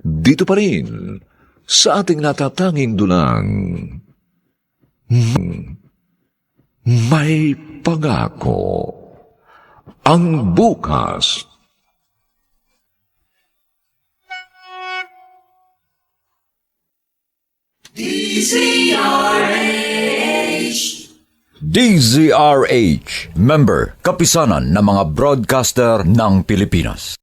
Dito pa rin, sa ating natatanging dulang, may pangako ang bukas. DZRH, member, kapisanan ng mga broadcaster ng Pilipinas.